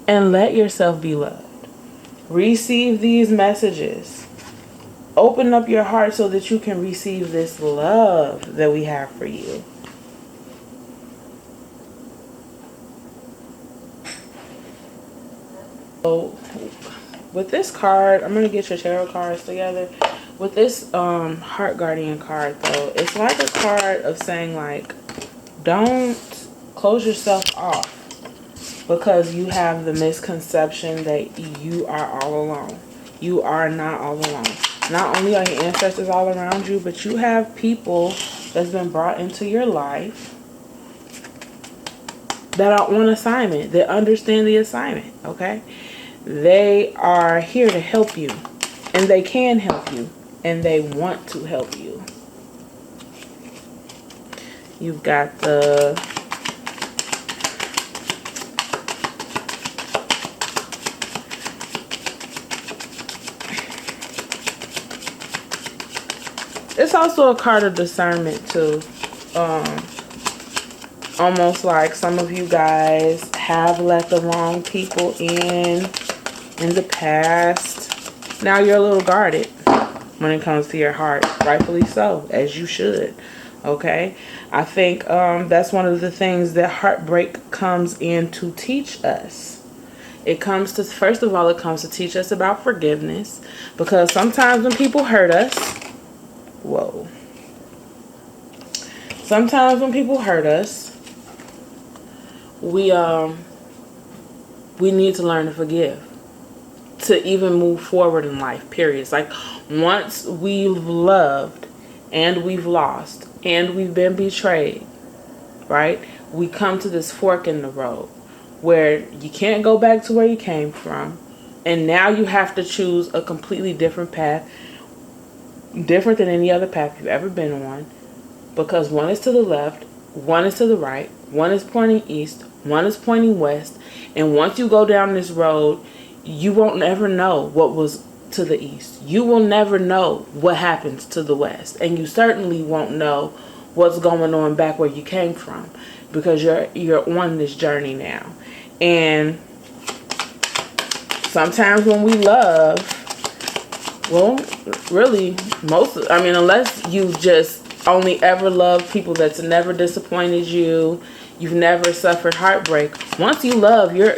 and let yourself be loved. Receive these messages. Open up your heart so that you can receive this love that we have for you. So with this card, I'm going to get your tarot cards together. With this Heart Guardian card, though, it's like a card of saying, like, don't close yourself off because you have the misconception that you are all alone. You are not all alone. Not only are your ancestors all around you, but you have people that's been brought into your life that are on assignment, that understand the assignment, okay? They are here to help you, and they can help you, and they want to help you. You've got the it's also a card of discernment too. Almost like some of you guys have let the wrong people in the past. Now you're a little guarded when it comes to your heart. Rightfully so, as you should. Okay? I think that's one of the things that heartbreak comes in to teach us. It comes to, first of all, it comes to teach us about forgiveness. Because sometimes when people hurt us, whoa. Sometimes when people hurt us, we need to learn to forgive to even move forward in life, period. It's like once we've loved and we've lost and we've been betrayed, right? We come to this fork in the road where you can't go back to where you came from, and now you have to choose a completely different path, different than any other path you've ever been on, because one is to the left, one is to the right, one is pointing east, one is pointing west, and once you go down this road, you won't ever know what was to the east. You will never know what happens to the west, and you certainly won't know what's going on back where you came from, because you're on this journey now. And sometimes when we love, well, really, unless you just only ever love people that's never disappointed you, you've never suffered heartbreak. Once you love, you're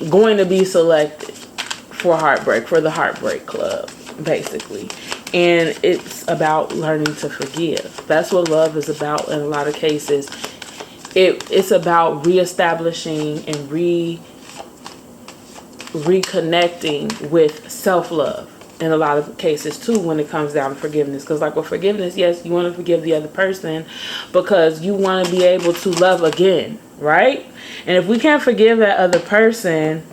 going to be selected for heartbreak, for the heartbreak club, basically. And it's about learning to forgive. That's what love is about in a lot of cases. It's about reestablishing and reconnecting with self-love in a lot of cases too, when it comes down to forgiveness. Because like with forgiveness, yes, you want to forgive the other person because you want to be able to love again, right? And if we can't forgive that other person,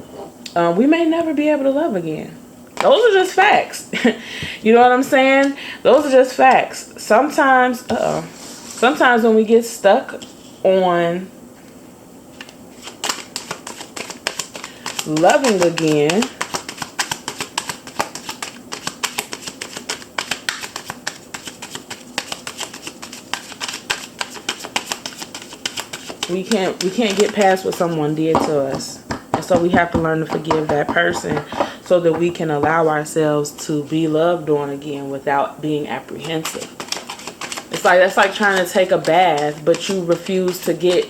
we may never be able to love again. Those are just facts. You know what I'm saying? Those are just facts. Sometimes Sometimes when we get stuck on loving again, we can't get past what someone did to us. And so we have to learn to forgive that person so that we can allow ourselves to be loved on again without being apprehensive. That's like trying to take a bath, but you refuse to get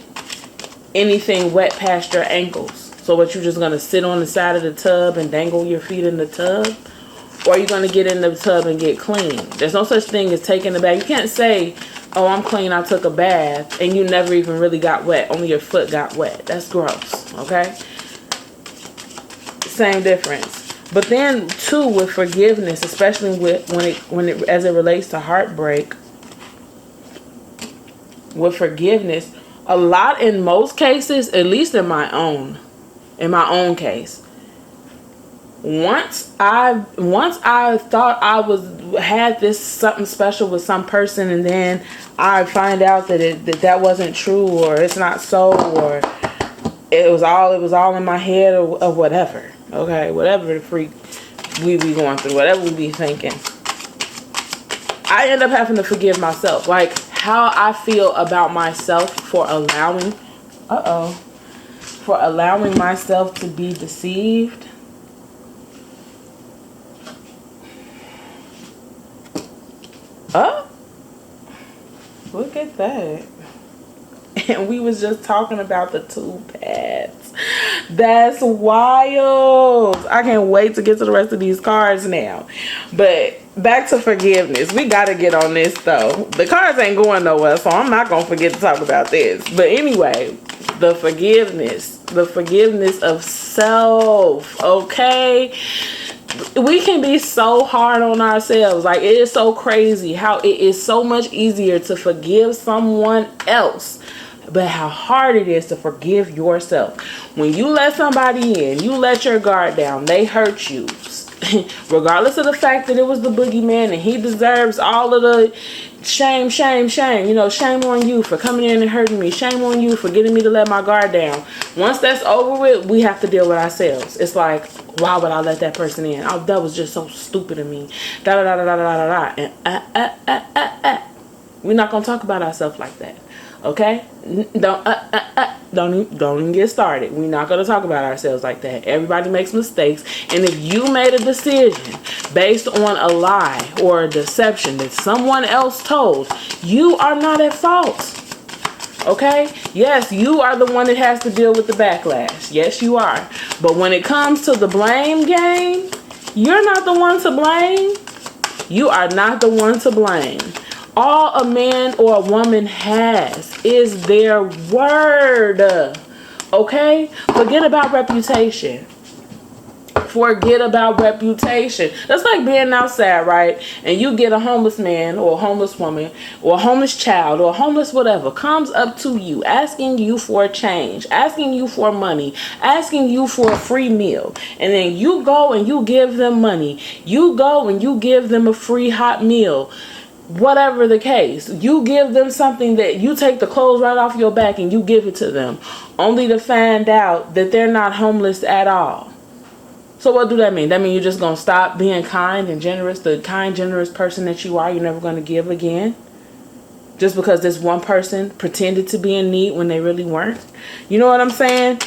anything wet past your ankles. So what, you're just going to sit on the side of the tub and dangle your feet in the tub? Or are you going to get in the tub and get clean? There's no such thing as taking a bath. You can't say, oh, I'm clean, I took a bath, and you never even really got wet. Only your foot got wet. That's gross, okay? Same difference. But then, too, with forgiveness, especially as it relates to heartbreak, with forgiveness, a lot, in most cases, at least in my own case, once I thought I had this something special with some person, and then I find out that that wasn't true, or it's not so, or it was all in my head, or whatever. Okay, whatever the freak we be going through, whatever we be thinking, I end up having to forgive myself. Like, how I feel about myself for allowing myself to be deceived. Oh, look at that. And we was just talking about the two paths. That's wild. I can't wait to get to the rest of these cards now. But back to forgiveness. We got to get on this, though. The cards ain't going nowhere, so I'm not going to forget to talk about this. But anyway, the forgiveness of self, okay? We can be so hard on ourselves. Like, it is so crazy how it is so much easier to forgive someone else, but how hard it is to forgive yourself. When you let somebody in, you let your guard down, they hurt you. Regardless of the fact that it was the boogeyman and he deserves all of the shame. You know, shame on you for coming in and hurting me. Shame on you for getting me to let my guard down. Once that's over with, we have to deal with ourselves. It's like, why would I let that person in? Oh, that was just so stupid of me. And we're not gonna talk about ourselves like that. Okay? Don't even get started. We're not going to talk about ourselves like that. Everybody makes mistakes. And if you made a decision based on a lie or a deception that someone else told, you are not at fault. Okay? Yes, you are the one that has to deal with the backlash. Yes, you are. But when it comes to the blame game, you're not the one to blame. You are not the one to blame. All a man or a woman has is their word. Okay? Forget about reputation. Forget about reputation. That's like being outside, right? And you get a homeless man or a homeless woman or a homeless child or a homeless whatever comes up to you asking you for a change, asking you for money, asking you for a free meal. And then you go and you give them money. You go and you give them a free hot meal. Whatever the case, you give them something, that you take the clothes right off your back and you give it to them, only to find out that they're not homeless at all. So what do that mean? That means you're just going to stop being kind and generous, the kind, generous person that you are. You're never going to give again just because this one person pretended to be in need when they really weren't. You know what I'm saying?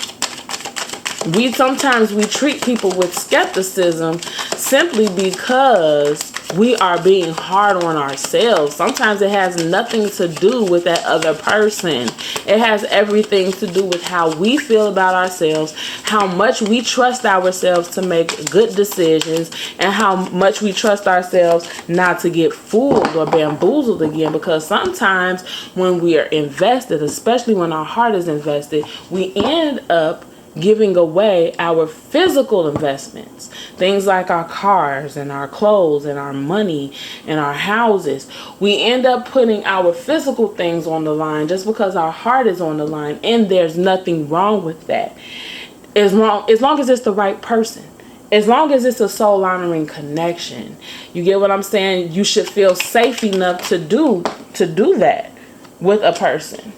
Sometimes we treat people with skepticism simply because we are being hard on ourselves. Sometimes it has nothing to do with that other person. It has everything to do with how we feel about ourselves, how much we trust ourselves to make good decisions, and how much we trust ourselves not to get fooled or bamboozled again. Because sometimes when we are invested, especially when our heart is invested, we end up giving away our physical investments, things like our cars and our clothes and our money and our houses. We end up putting our physical things on the line just because our heart is on the line, and there's nothing wrong with that. As long as it's the right person, as long as it's a soul honoring connection. You get what I'm saying? You should feel safe enough to do that. with a person.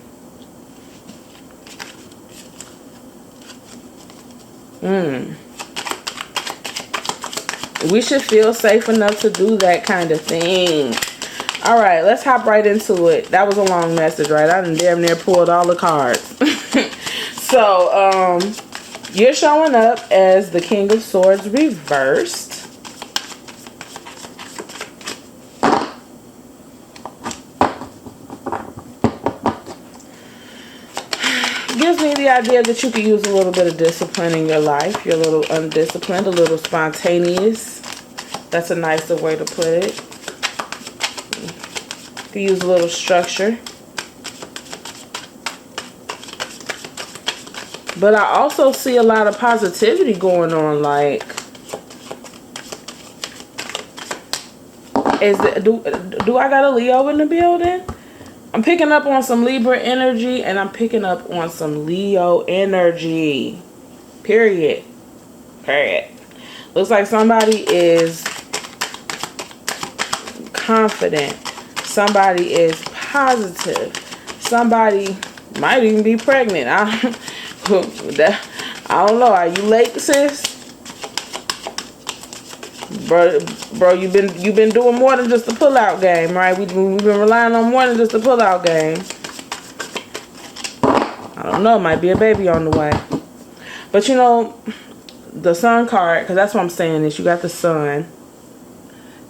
We should feel safe enough to do that kind of thing. All right, let's hop right into it. That was a long message, right? I done damn near pulled all the cards. So, you're showing up as the King of Swords reversed. Gives me the idea that you could use a little bit of discipline in your life. You're a little undisciplined, a little spontaneous. That's a nicer way to put it. You could use a little structure. But I also see a lot of positivity going on. Like, do I got a Leo in the building? I'm picking up on some Libra energy, and I'm picking up on some Leo energy. Period. Looks like somebody is confident. Somebody is positive. Somebody might even be pregnant. I don't know. Are you late, sis? Bro, you've been doing more than just the pull-out game, right? We've been relying on more than just the pull-out game. I don't know. Might be a baby on the way. But you know, the sun card, because that's what I'm saying is you got the sun.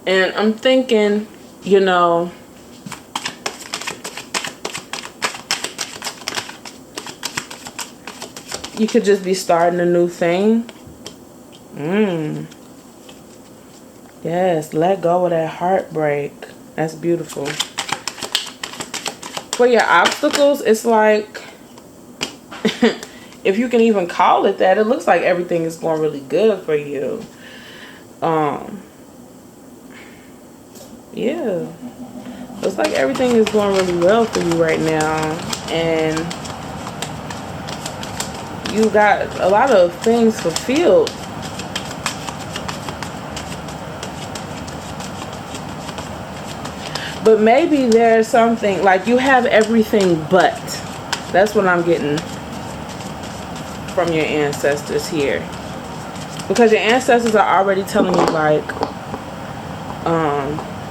And I'm thinking, you know, you could just be starting a new thing. Yes, let go of that heartbreak. That's beautiful. For your obstacles, it's like, if you can even call it that, it looks like everything is going really good for you. Yeah. Looks like everything is going really well for you right now. And you got a lot of things fulfilled. But maybe there's something, like you have everything but. That's what I'm getting from your ancestors here. Because your ancestors are already telling you, like,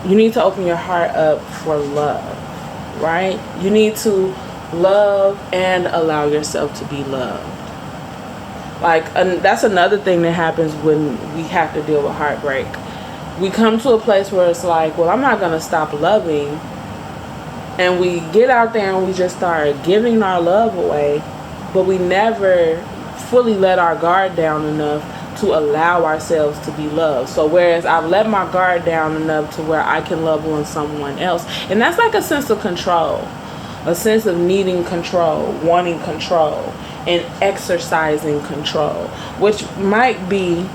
you need to open your heart up for love, right? You need to love and allow yourself to be loved. Like, that's another thing that happens when we have to deal with heartbreak. We come to a place where it's like, well, I'm not going to stop loving. And we get out there and we just start giving our love away. But we never fully let our guard down enough to allow ourselves to be loved. So whereas I've let my guard down enough to where I can love on someone else. And that's like a sense of control. A sense of needing control, wanting control, and exercising control. Which might be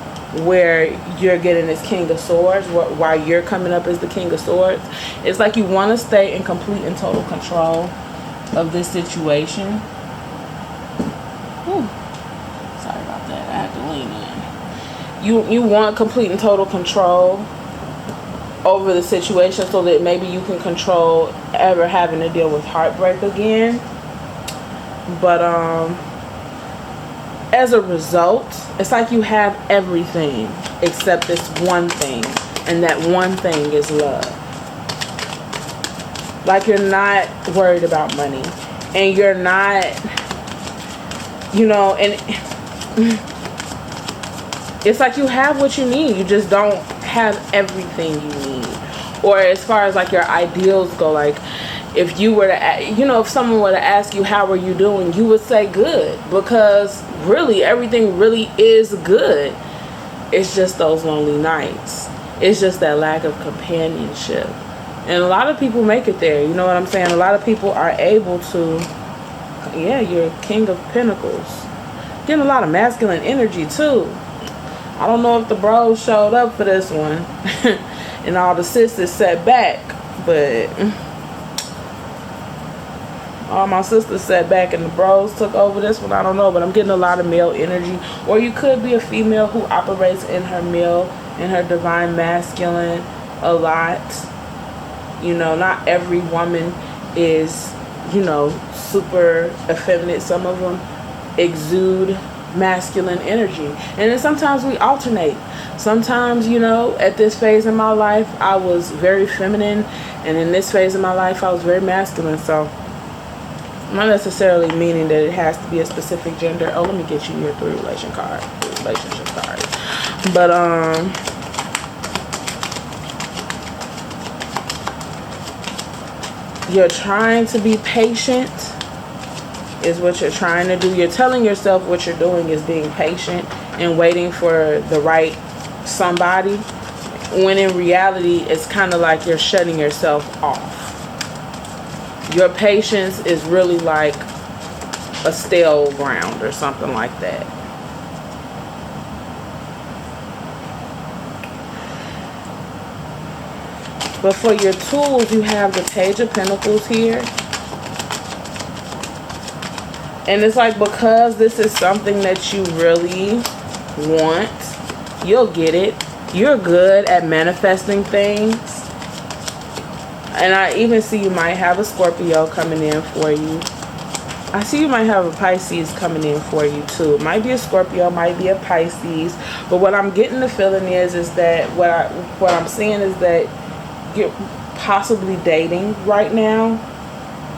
where you're getting this King of Swords, why you're coming up as the King of Swords. It's like you want to stay in complete and total control of this situation. Whew. Sorry about that. I had to lean in. You want complete and total control over the situation so that maybe you can control ever having to deal with heartbreak again. But as a result, it's like you have everything except this one thing. And that one thing is love. Like you're not worried about money. And you're not, you know, and it's like you have what you need. You just don't have everything you need. Or as far as like your ideals go, like if you were to, you know, if someone were to ask you, how are you doing? You would say good, because really everything really is good. It's just those lonely nights. It's just that lack of companionship. And a lot of people make it there. You know what I'm saying? A lot of people are able to, yeah, you're King of Pentacles. Getting a lot of masculine energy too. I don't know if the bros showed up for this one. And all the sisters sat back. But all my sisters sat back and the bros took over this one. I don't know, but I'm getting a lot of male energy. Or you could be a female who operates in her male, in her divine masculine a lot. You know, not every woman is super effeminate. Some of them exude masculine energy. And then sometimes we alternate. Sometimes, at this phase in my life, I was very feminine. And in this phase of my life, I was very masculine. So, not necessarily meaning that it has to be a specific gender. Oh, let me get you your relationship card. But, you're trying to be patient is what you're trying to do. You're telling yourself what you're doing is being patient and waiting for the right somebody, when in reality it's kind of like you're shutting yourself off. Your patience is really like a stale ground or something like that. But for your tools, you have the Page of Pentacles here. And it's like, because this is something that you really want, you'll get it. You're good at manifesting things. And I even see you might have a Scorpio coming in for you. I see you might have a Pisces coming in for you too. It might be a Scorpio, might be a Pisces. But what I'm getting the feeling is that what I'm seeing is that you're possibly dating right now.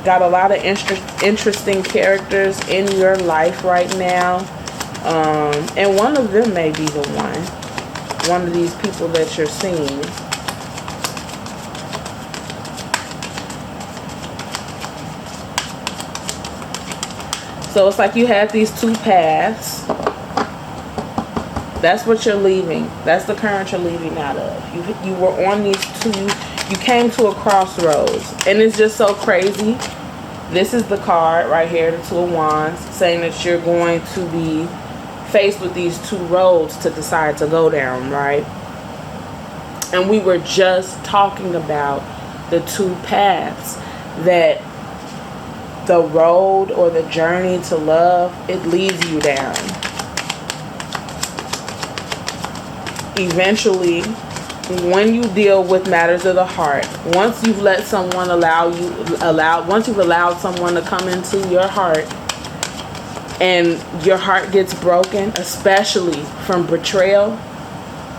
Got a lot of interesting characters in your life right now. And one of them may be the one of these people that you're seeing. So it's like you have these two paths. That's what you're leaving. That's the current you're leaving out of. You were on these two. You came to a crossroads. And it's just so crazy. This is the card right here, the Two of Wands, saying that you're going to be faced with these two roads to decide to go down, right? And we were just talking about the two paths, that the road or the journey to love, it leads you down. Eventually, when you deal with matters of the heart, once you've let someone once you've allowed someone to come into your heart and your heart gets broken, especially from betrayal,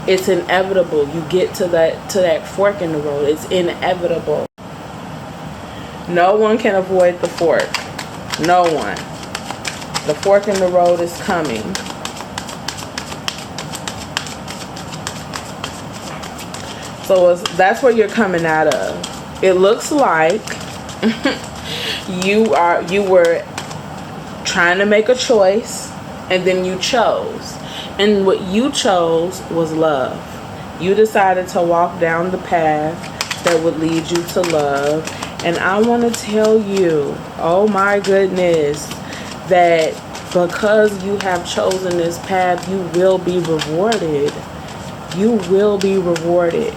it's inevitable. You get to that fork in the road. It's inevitable. No one can avoid the fork. No one. The fork in the road is coming. So that's where you're coming out of. It looks like you were trying to make a choice, and then you chose. And what you chose was love. You decided to walk down the path that would lead you to love. And I want to tell you, oh my goodness, that because you have chosen this path, you will be rewarded. You will be rewarded.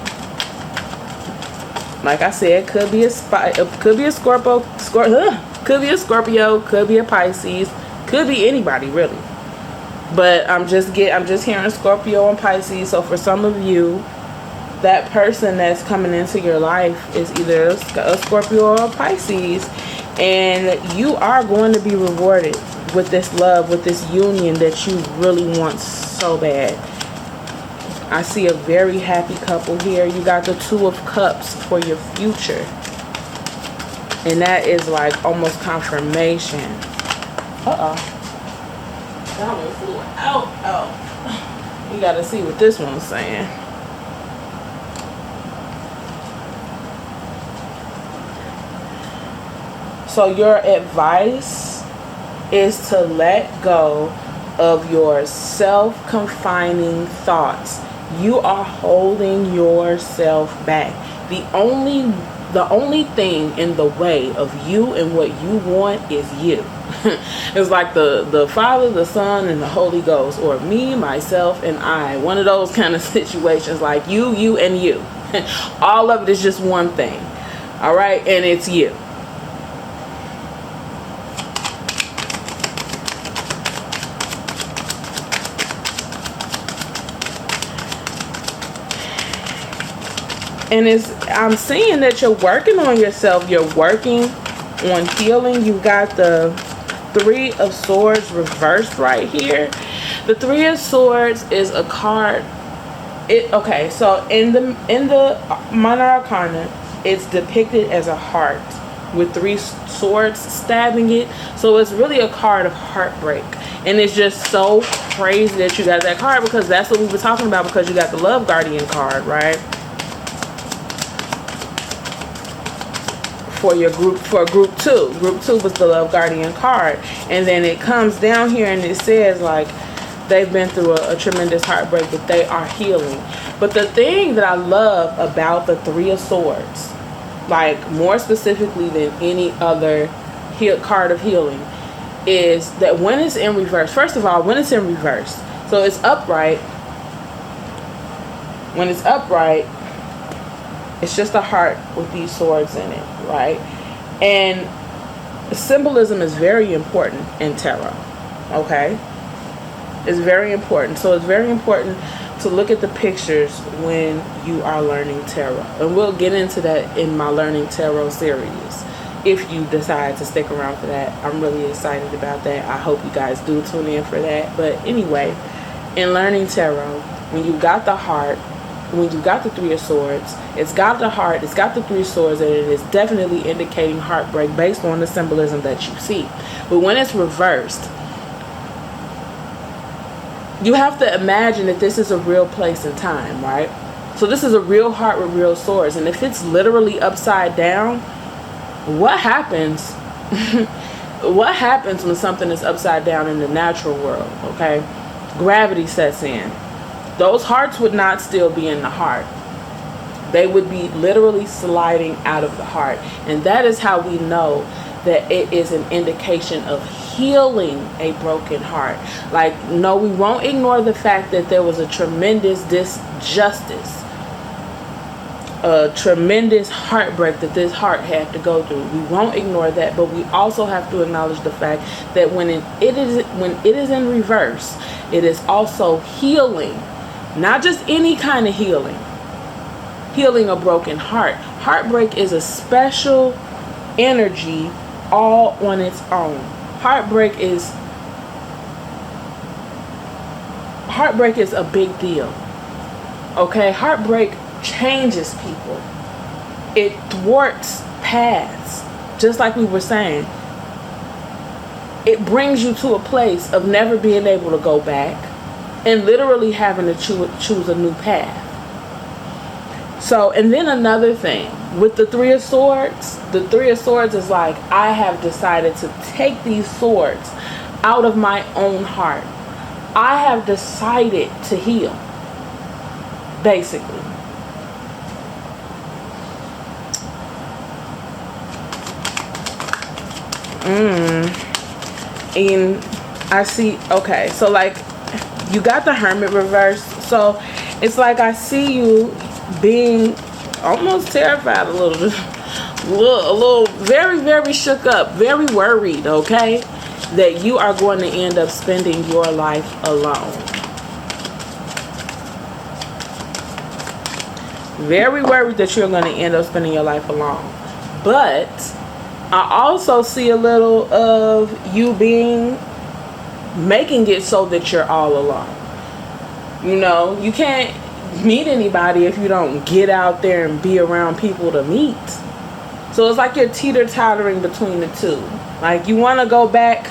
Like I said, could be a Scorpio, could be a Scorpio, could be a Pisces, could be anybody really. But I'm just hearing Scorpio and Pisces. So for some of you, that person that's coming into your life is either a Scorpio or a Pisces, and you are going to be rewarded with this love, with this union that you really want so bad. I see a very happy couple here. You got the Two of Cups for your future. And that is like almost confirmation. Uh-oh. That one flew out. Oh. You got to see what this one's saying. So your advice is to let go of your self-confining thoughts. You are holding yourself back. The only thing in the way of you and what you want is you. It's like the Father, the Son, and the Holy Ghost, or me, myself, and I. One of those kind of situations, like you, and you. All of it is just one thing. All right, and it's you. And I'm seeing that you're working on yourself. You're working on healing, you got the Three of Swords reversed right here. The Three of Swords is a card. Okay, so in the Minor Arcana, it's depicted as a heart with three swords stabbing it. So it's really a card of heartbreak. And it's just so crazy that you got that card, because that's what we were talking about, because you got the Love Guardian card, right? For your group, for group 2. Group 2 was the Love Guardian card. And then it comes down here and it says like they've been through a tremendous heartbreak, but they are healing. But the thing that I love about the Three of Swords, like more specifically than any other card of healing, is that when it's in reverse, first of all, when it's in reverse, so it's upright. When it's upright, it's just a heart with these swords in it, right? And symbolism is very important in tarot, okay? It's very important. So it's very important to look at the pictures when you are learning tarot. And we'll get into that in my Learning Tarot series, if you decide to stick around for that. I'm really excited about that. I hope you guys do tune in for that. But anyway, in learning tarot, when you got the heart, when you got the Three of Swords, it's got the heart, it's got the three swords, and it is definitely indicating heartbreak based on the symbolism that you see. But when it's reversed, you have to imagine that this is a real place and time, right? So this is a real heart with real swords. And if it's literally upside down, what happens? What happens when something is upside down in the natural world, okay? Gravity sets in. Those hearts would not still be in the heart. They would be literally sliding out of the heart. And that is how we know that it is an indication of healing a broken heart. Like, no, we won't ignore the fact that there was a tremendous disjustice, a tremendous heartbreak that this heart had to go through. We won't ignore that, but we also have to acknowledge the fact that when it is in reverse, it is also healing. Not just any kind of healing. Healing a broken heart. Heartbreak is a special energy all on its own. Heartbreak is a big deal. Okay? Heartbreak changes people. It thwarts paths. Just like we were saying. It brings you to a place of never being able to go back, and literally having to choose a new path. So, and then another thing, with the Three of Swords, the Three of Swords is like, I have decided to take these swords out of my own heart. I have decided to heal, basically. And I see, okay, so like, you got the Hermit reversed. So it's like I see you being almost terrified a little bit. A little, very, very shook up, very worried, okay? That you are going to end up spending your life alone. Very worried that you're going to end up spending your life alone. But I also see a little of you making it so that you're all alone. You know, you can't meet anybody if you don't get out there and be around people to meet. So it's like you're teeter-tottering between the two. Like, you want to go back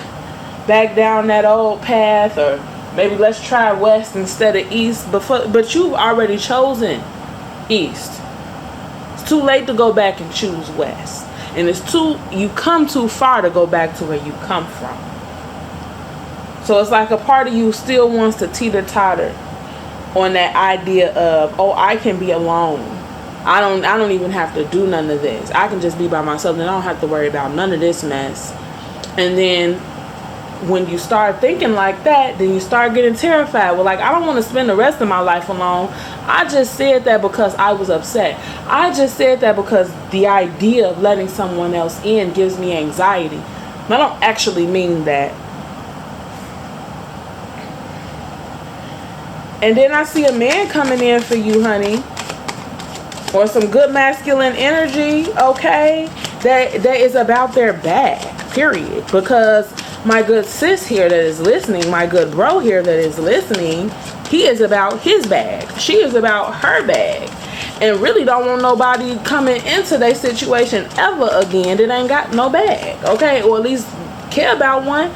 down that old path, or maybe let's try west instead of east, but you've already chosen east. It's too late to go back and choose west, and you come too far to go back to where you come from. So it's like a part of you still wants to teeter-totter on that idea of, oh, I can be alone. I don't even have to do none of this. I can just be by myself and I don't have to worry about none of this mess. And then when you start thinking like that, then you start getting terrified. Well, like, I don't want to spend the rest of my life alone. I just said that because I was upset. I just said that because the idea of letting someone else in gives me anxiety. And I don't actually mean that. And then I see a man coming in for you, honey. Or some good masculine energy, okay? that is about their bag, period. Because my good sis here that is listening, my good bro here that is listening, he is about his bag. She is about her bag. And really don't want nobody coming into their situation ever again that ain't got no bag, okay? Or at least care about one.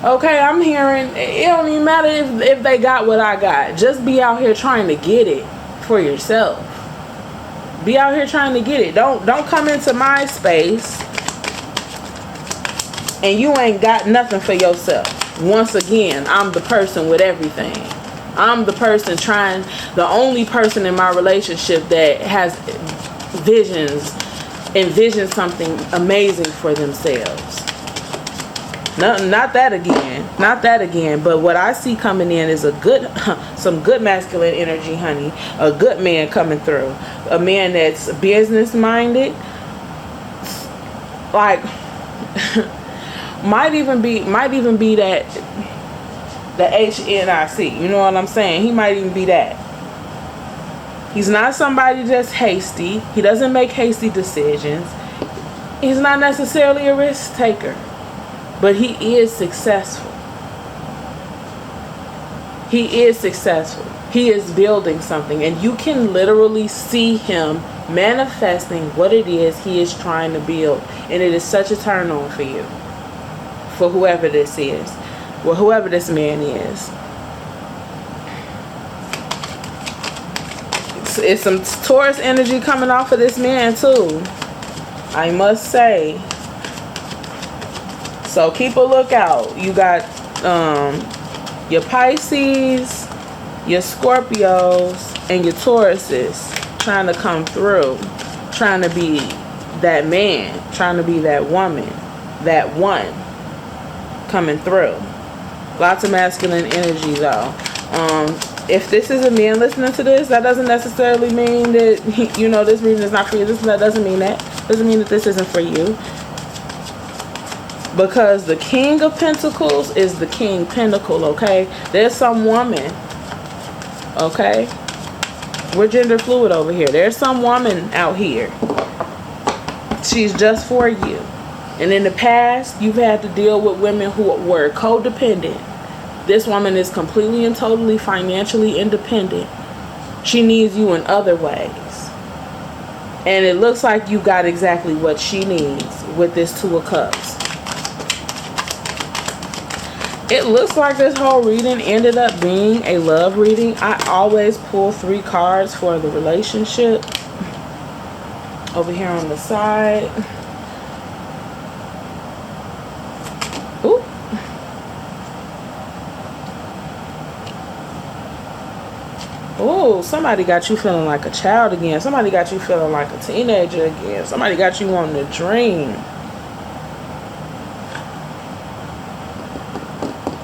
Okay, I'm hearing, it don't even matter if they got what I got. Just be out here trying to get it for yourself. Be out here trying to get it. Don't come into my space and you ain't got nothing for yourself. Once again, I'm the person with everything. I'm the person the only person in my relationship that has envisions something amazing for themselves. Not that again. But what I see coming in is some good masculine energy, honey. A good man coming through. A man that's business minded. Like, might even be that the HNIC. You know what I'm saying? He might even be that. He's not somebody that's hasty. He doesn't make hasty decisions. He's not necessarily a risk taker. But he is successful. He is successful. He is building something. And you can literally see him manifesting what it is he is trying to build. And it is such a turn on for you. For whoever this is. Well, whoever this man is. It's some Taurus energy coming off of this man too. I must say. So keep a lookout. You got your Pisces, your Scorpios, and your Tauruses trying to come through. Trying to be that man. Trying to be that woman. That one coming through. Lots of masculine energy though. If this is a man listening to this, that doesn't necessarily mean that, this reading is not for you. That doesn't mean that. Doesn't mean that this isn't for you. Because the King of Pentacles is the King Pentacle, okay? There's some woman, okay? We're gender fluid over here. There's some woman out here. She's just for you. And in the past, you've had to deal with women who were codependent. This woman is completely and totally financially independent. She needs you in other ways. And it looks like you got exactly what she needs with this Two of Cups. It looks like this whole reading ended up being a love reading. I always pull 3 cards for the relationship. Over here on the side. Ooh. Oh, somebody got you feeling like a child again. Somebody got you feeling like a teenager again. Somebody got you wanting to dream.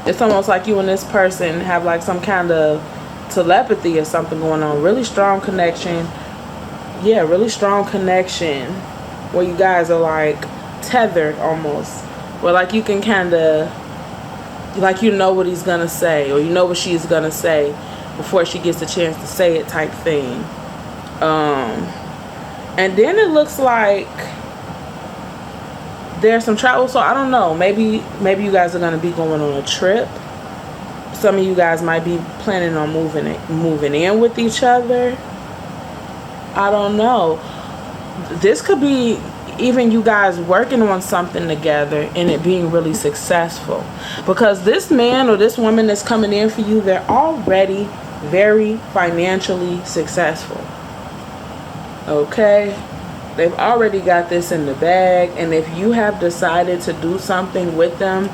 It's almost like you and this person have like some kind of telepathy or something going on. Really strong connection. Yeah, really strong connection. Where you guys are like tethered almost. Where like you can kind of, like you know what he's going to say. Or you know what she's going to say before she gets a chance to say it type thing. And then it looks like there's some travel. So I don't know, maybe you guys are going to be going on a trip. Some of you guys might be planning on moving in with each other. I don't know. This could be even you guys working on something together and it being really successful, because this man or this woman that's coming in for you, they're already very financially successful. Okay, they've already got this in the bag, and if you have decided to do something with them,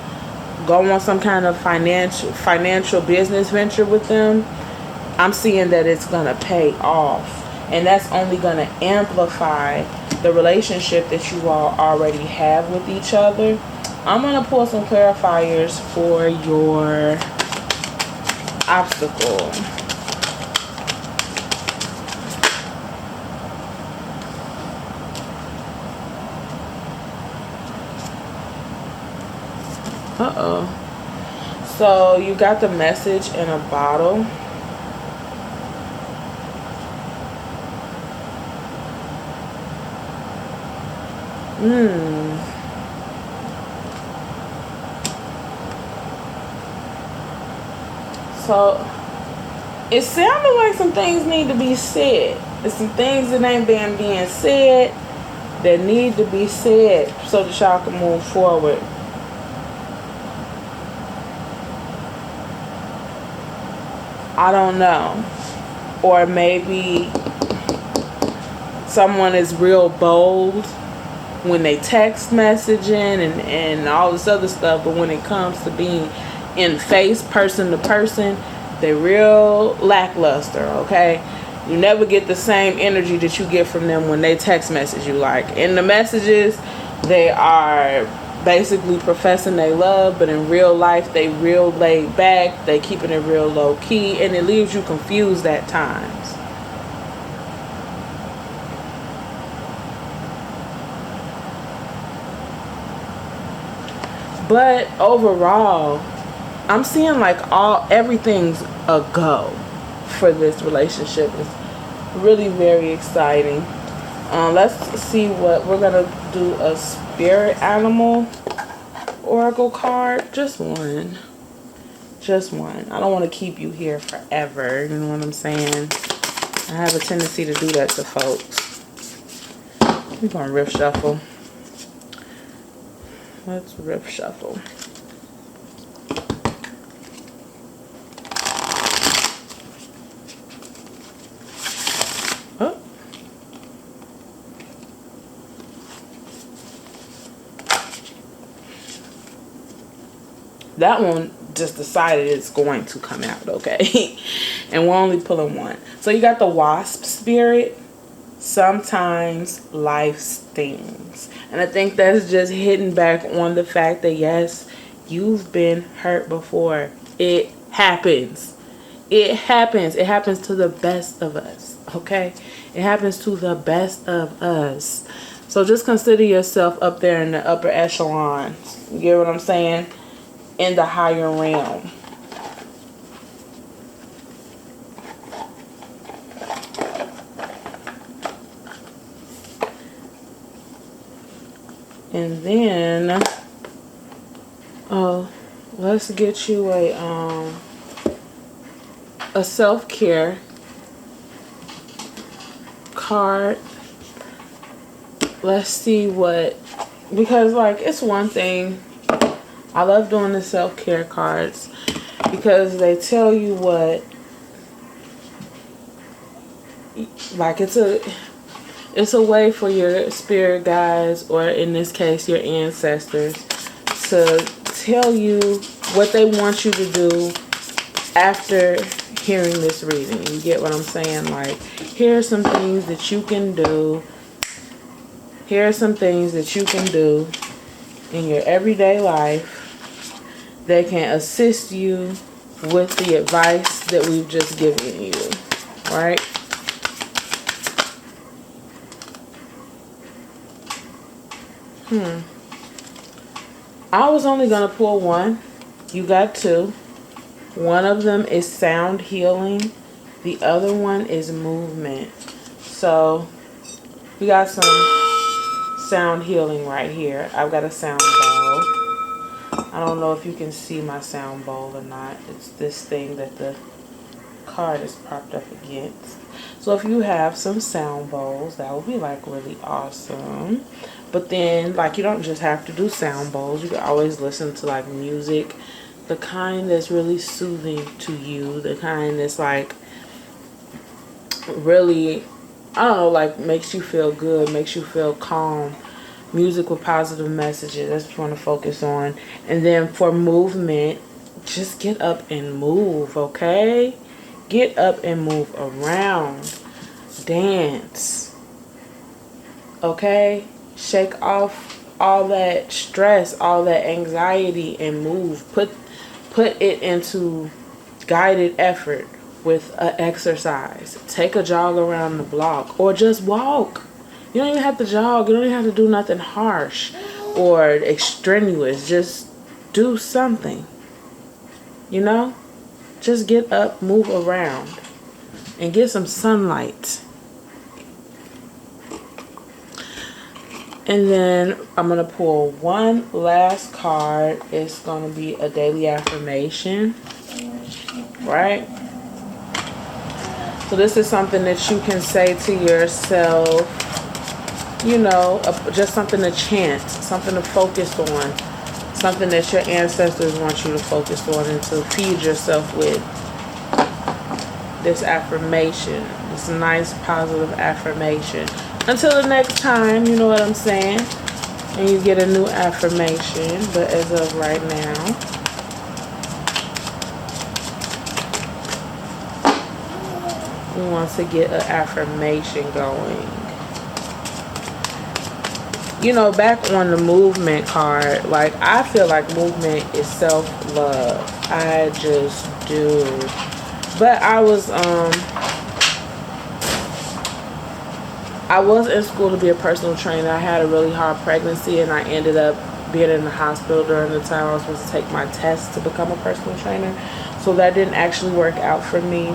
go on some kind of financial business venture with them, I'm seeing that it's gonna pay off, and that's only gonna amplify the relationship that you all already have with each other. I'm gonna pull some clarifiers for your obstacle. So you got the message in a bottle. So it sounded like some things need to be said. There's some things that ain't been being said that need to be said so that y'all can move forward. I don't know. Or maybe someone is real bold when they text messaging and all this other stuff, but when it comes to being in face, person to person, they're real lackluster, okay? You never get the same energy that you get from them when they text message you. Like, in the messages, they are basically professing they love, but in real life, they real laid back, they keeping it real low key, and it leaves you confused at times. But overall, I'm seeing like everything's a go for this relationship. It's really very exciting. Let's see what we're gonna do. A spirit animal oracle card. Just one. I don't want to keep you here forever. You know what I'm saying? I have a tendency to do that to folks. We're gonna riff shuffle. Let's riff shuffle. Oh. That one just decided it's going to come out, okay? And we're only pulling one. So you got the wasp spirit. Sometimes life stings. And I think that's just hitting back on the fact that, yes, you've been hurt before. It happens. It happens. It happens to the best of us, okay? It happens to the best of us. So just consider yourself up there in the upper echelon. You get what I'm saying? In the higher realm. And then, let's get you a self-care card. Let's see what, because like it's one thing, I love doing the self-care cards because they tell you what, like it's a way for your spirit guides, or in this case your ancestors, to tell you what they want you to do after hearing this reading. You get what I'm saying? Like, here are some things that you can do. Here are some things that you can do in your everyday life that can assist you with the advice that we've just given you, right? I was only going to pull one. You got two. One of them is sound healing. The other one is movement. So we got some sound healing right here. I've got a sound bowl. I don't know if you can see my sound bowl or not. It's this thing that the card is propped up against. So if you have some sound bowls, that would be like really awesome. But then, like, you don't just have to do sound bowls. You can always listen to like music, the kind that's really soothing to you, the kind that's like really, I don't know, like makes you feel good, makes you feel calm. Music with positive messages, that's what you want to focus on. And then for movement, just get up and move, okay? Get up and move around. Dance. Okay? Shake off all that stress, all that anxiety, and move. Put it into guided effort with an exercise. Take a jog around the block, or just walk. You don't even have to jog. You don't even have to do nothing harsh or extraneous. Just do something. You know? Just get up, move around, and get some sunlight. And then I'm going to pull one last card. It's going to be a daily affirmation, right? So this is something that you can say to yourself, you know, just something to chant, something to focus on, something that your ancestors want you to focus on and to feed yourself with. This affirmation, this nice positive affirmation. Until the next time, you know what I'm saying? And you get a new affirmation. But as of right now, we want to get an affirmation going. You know, back on the movement card, like, I feel like movement is self-love. I just do. But I was in school to be a personal trainer. I had a really hard pregnancy, and I ended up being in the hospital during the time I was supposed to take my test to become a personal trainer. So that didn't actually work out for me.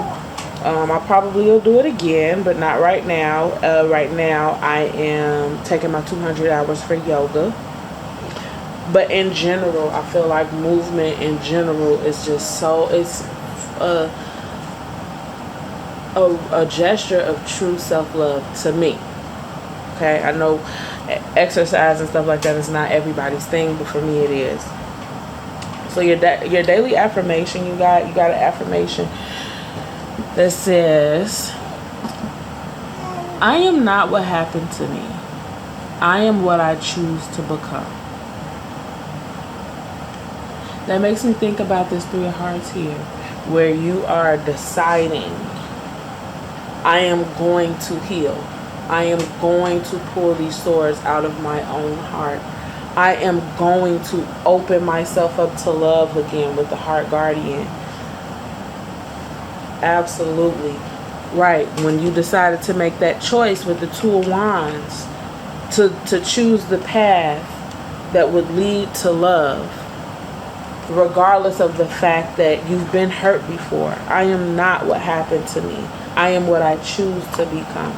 I probably will do it again, but not right now. Right now, I am taking my 200 hours for yoga. But in general, I feel like movement in general is just so, it's a gesture of true self-love to me. Okay, I know exercise and stuff like that is not everybody's thing, but for me it is. So your daily affirmation, you got an affirmation that says, I am not what happened to me. I am what I choose to become. That makes me think about this 3 of hearts here, where you are deciding, I am going to heal. I am going to pull these swords out of my own heart. I am going to open myself up to love again with the heart guardian. Absolutely. Right. When you decided to make that choice with the 2 of wands, to choose the path that would lead to love, regardless of the fact that you've been hurt before. I am not what happened to me. I am what I choose to become.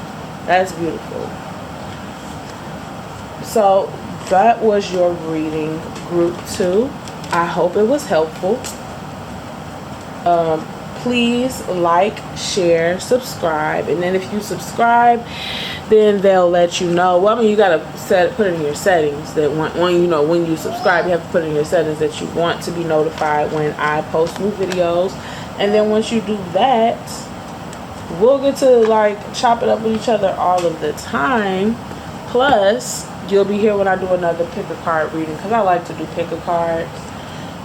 That's beautiful. So that was your reading, group 2. I hope it was helpful. Please like, share, subscribe, and then if you subscribe, then they'll let you know. Well, I mean, you gotta put it in your settings that when you subscribe, you have to put in your settings that you want to be notified when I post new videos. And then once you do that, we'll get to like chop it up with each other all of the time. Plus, you'll be here when I do another pick a card reading, because I like to do pick a cards.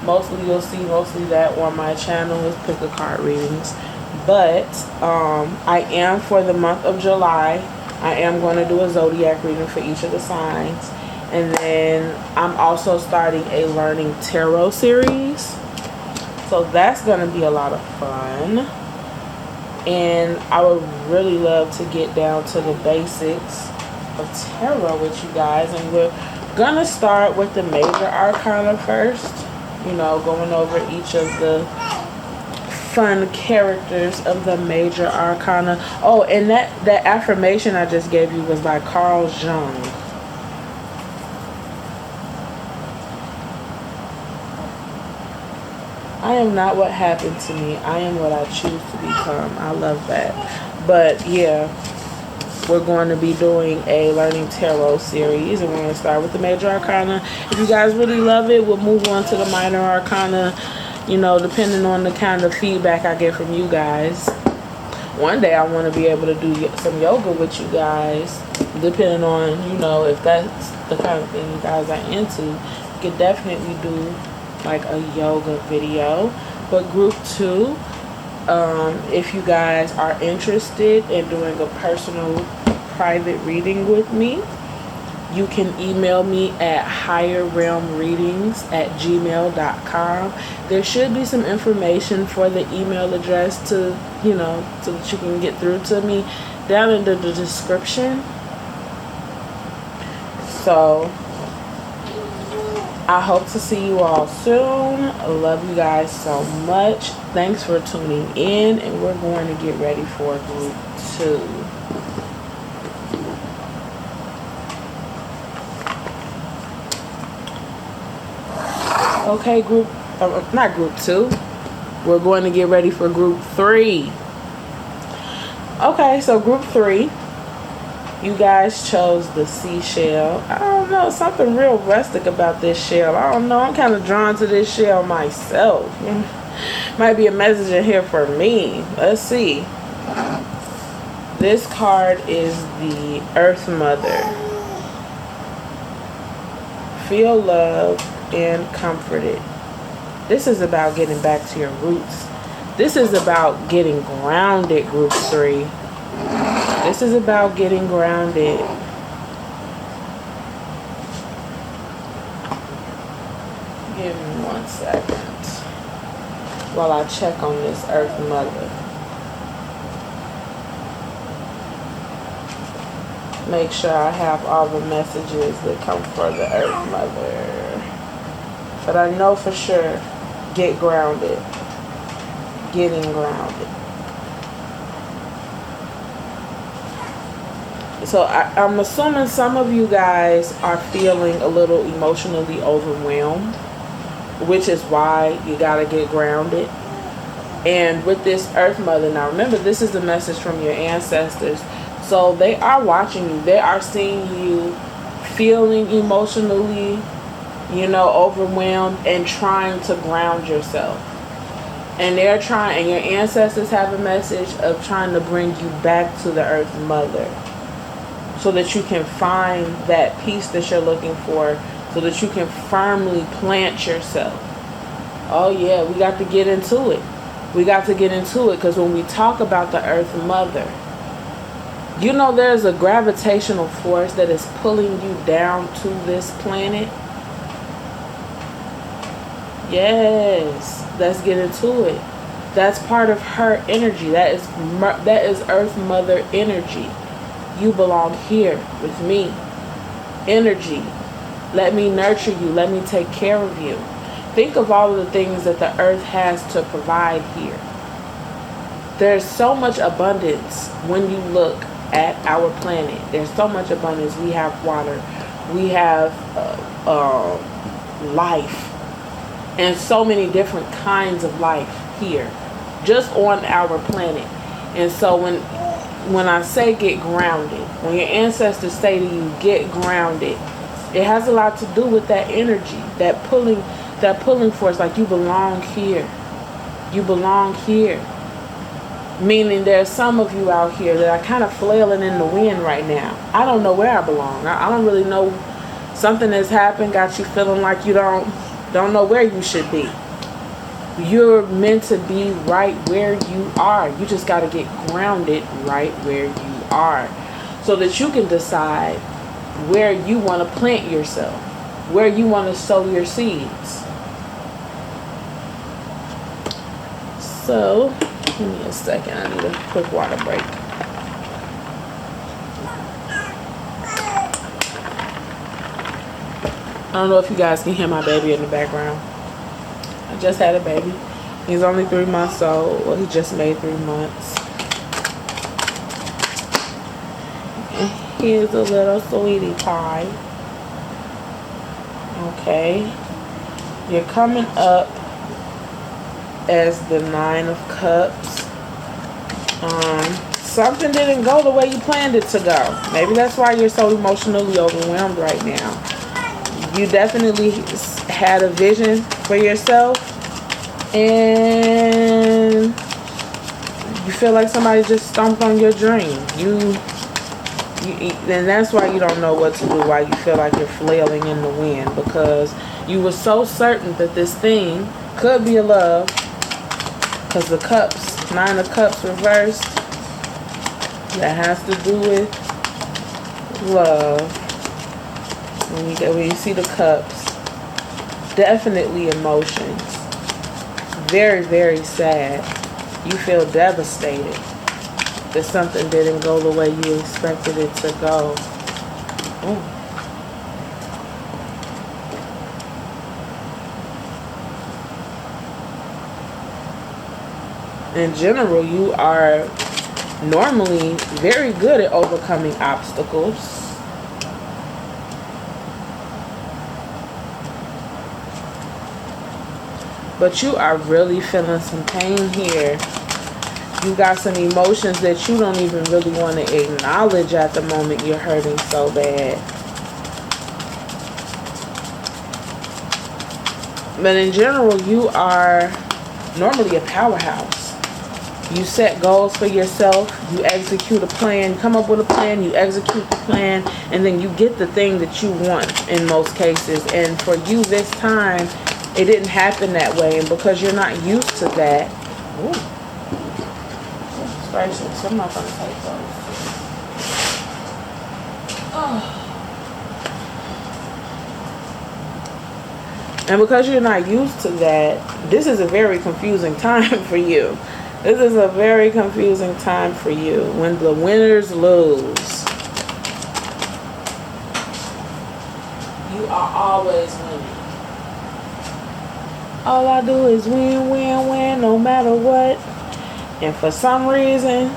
Mostly you'll see that on my channel is pick a card readings. But I am, for the month of July, I am going to do a zodiac reading for each of the signs. And then I'm also starting a learning tarot series. So that's going to be a lot of fun. And I would really love to get down to the basics of tarot with you guys. And we're going to start with the major arcana first. You know, going over each of the fun characters of the major arcana. Oh, and that affirmation I just gave you was by Carl Jung. I am not what happened to me. I am what I choose to become. I love that. But yeah, we're going to be doing a learning tarot series, and we're going to start with the major arcana. If you guys really love it, we'll move on to the minor arcana, you know, depending on the kind of feedback I get from you guys. One day I want to be able to do some yoga with you guys, depending on, you know, if that's the kind of thing you guys are into. You could definitely do like a yoga video. But group 2, if you guys are interested in doing a personal private reading with me, you can email me at higherrealmreadings@gmail.com. There should be some information for the email address to, you know, so that you can get through to me down in the description. So I hope to see you all soon. I love you guys so much. Thanks for tuning in, and we're going to get ready for group 2. Okay, not group 2. We're going to get ready for group 3. Okay, so group 3, you guys chose the seashell. I don't know, something real rustic about this shell. I don't know, I'm kind of drawn to this shell myself. Might be a message in here for me. Let's see. This card is the Earth Mother. Feel loved and comforted. This is about getting back to your roots. This is about getting grounded, group 3. This is about getting grounded. Give me 1 second while I check on this Earth Mother. Make sure I have all the messages that come for the Earth Mother. But I know for sure, get grounded. Getting grounded. So I'm assuming some of you guys are feeling a little emotionally overwhelmed, which is why you gotta get grounded. And with this Earth Mother, now remember, this is the message from your ancestors. So they are watching you. They are seeing you feeling emotionally, overwhelmed and trying to ground yourself. And they're trying, and your ancestors have a message of trying to bring you back to the Earth Mother so that you can find that peace that you're looking for, so that you can firmly plant yourself. Oh yeah, we got to get into it. We got to get into it because when we talk about the Earth Mother, there's a gravitational force that is pulling you down to this planet. Yes, let's get into it. That's part of her energy. That is Earth Mother energy. You belong here with me. Energy. Let me nurture you. Let me take care of you. Think of all of the things that the earth has to provide here. There's so much abundance when you look at our planet. There's so much abundance. We have water. We have life. And so many different kinds of life here. Just on our planet. And so when I say get grounded, when your ancestors say to you, get grounded, it has a lot to do with that energy, that pulling force, like you belong here. You belong here. Meaning there's some of you out here that are kind of flailing in the wind right now. I don't know where I belong. I don't really know. Something has happened, got you feeling like you don't know where you should be. You're meant to be right where you are. You just got to get grounded right where you are so that you can decide where you want to plant yourself, where you want to sow your seeds. So, give me a second. I need a quick water break. I don't know if you guys can hear my baby in the background. I just had a baby. He's only 3 months old. Well, he just made 3 months. And here's a little sweetie pie. Okay. You're coming up as the 9 of Cups. Something didn't go the way you planned it to go. Maybe that's why you're so emotionally overwhelmed right now. You definitely had a vision for yourself, and you feel like somebody just stomped on your dream. And that's why you don't know what to do, why you feel like you're flailing in the wind, because you were so certain that this thing could be a love, because the cups, 9 of Cups reversed, that has to do with love. When you see the cups, definitely emotions. Very, very sad. You feel devastated that something didn't go the way you expected it to go. Ooh. In general, you are normally very good at overcoming obstacles. But you are really feeling some pain here. You got some emotions that you don't even really want to acknowledge at the moment. You're hurting so bad. But in general, you are normally a powerhouse. You set goals for yourself. You execute a plan. Come up with a plan. You execute the plan. And then you get the thing that you want in most cases. And for you this time, it didn't happen that way. And because you're not used to that. Ooh. Gracious, I'm not going to take those. Oh. And because you're not used to that, this is a very confusing time for you. This is a very confusing time for you when the winners lose. You are always winning. All I do is win, win, win, no matter what. And for some reason,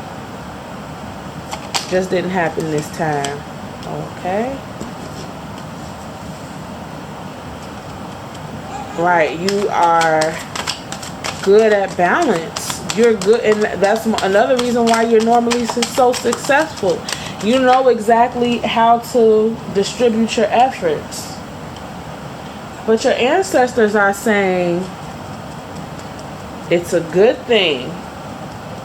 just didn't happen this time. Okay. Right, you are good at balance. You're good, and that's another reason why you're normally so successful. You know exactly how to distribute your efforts. But your ancestors are saying it's a good thing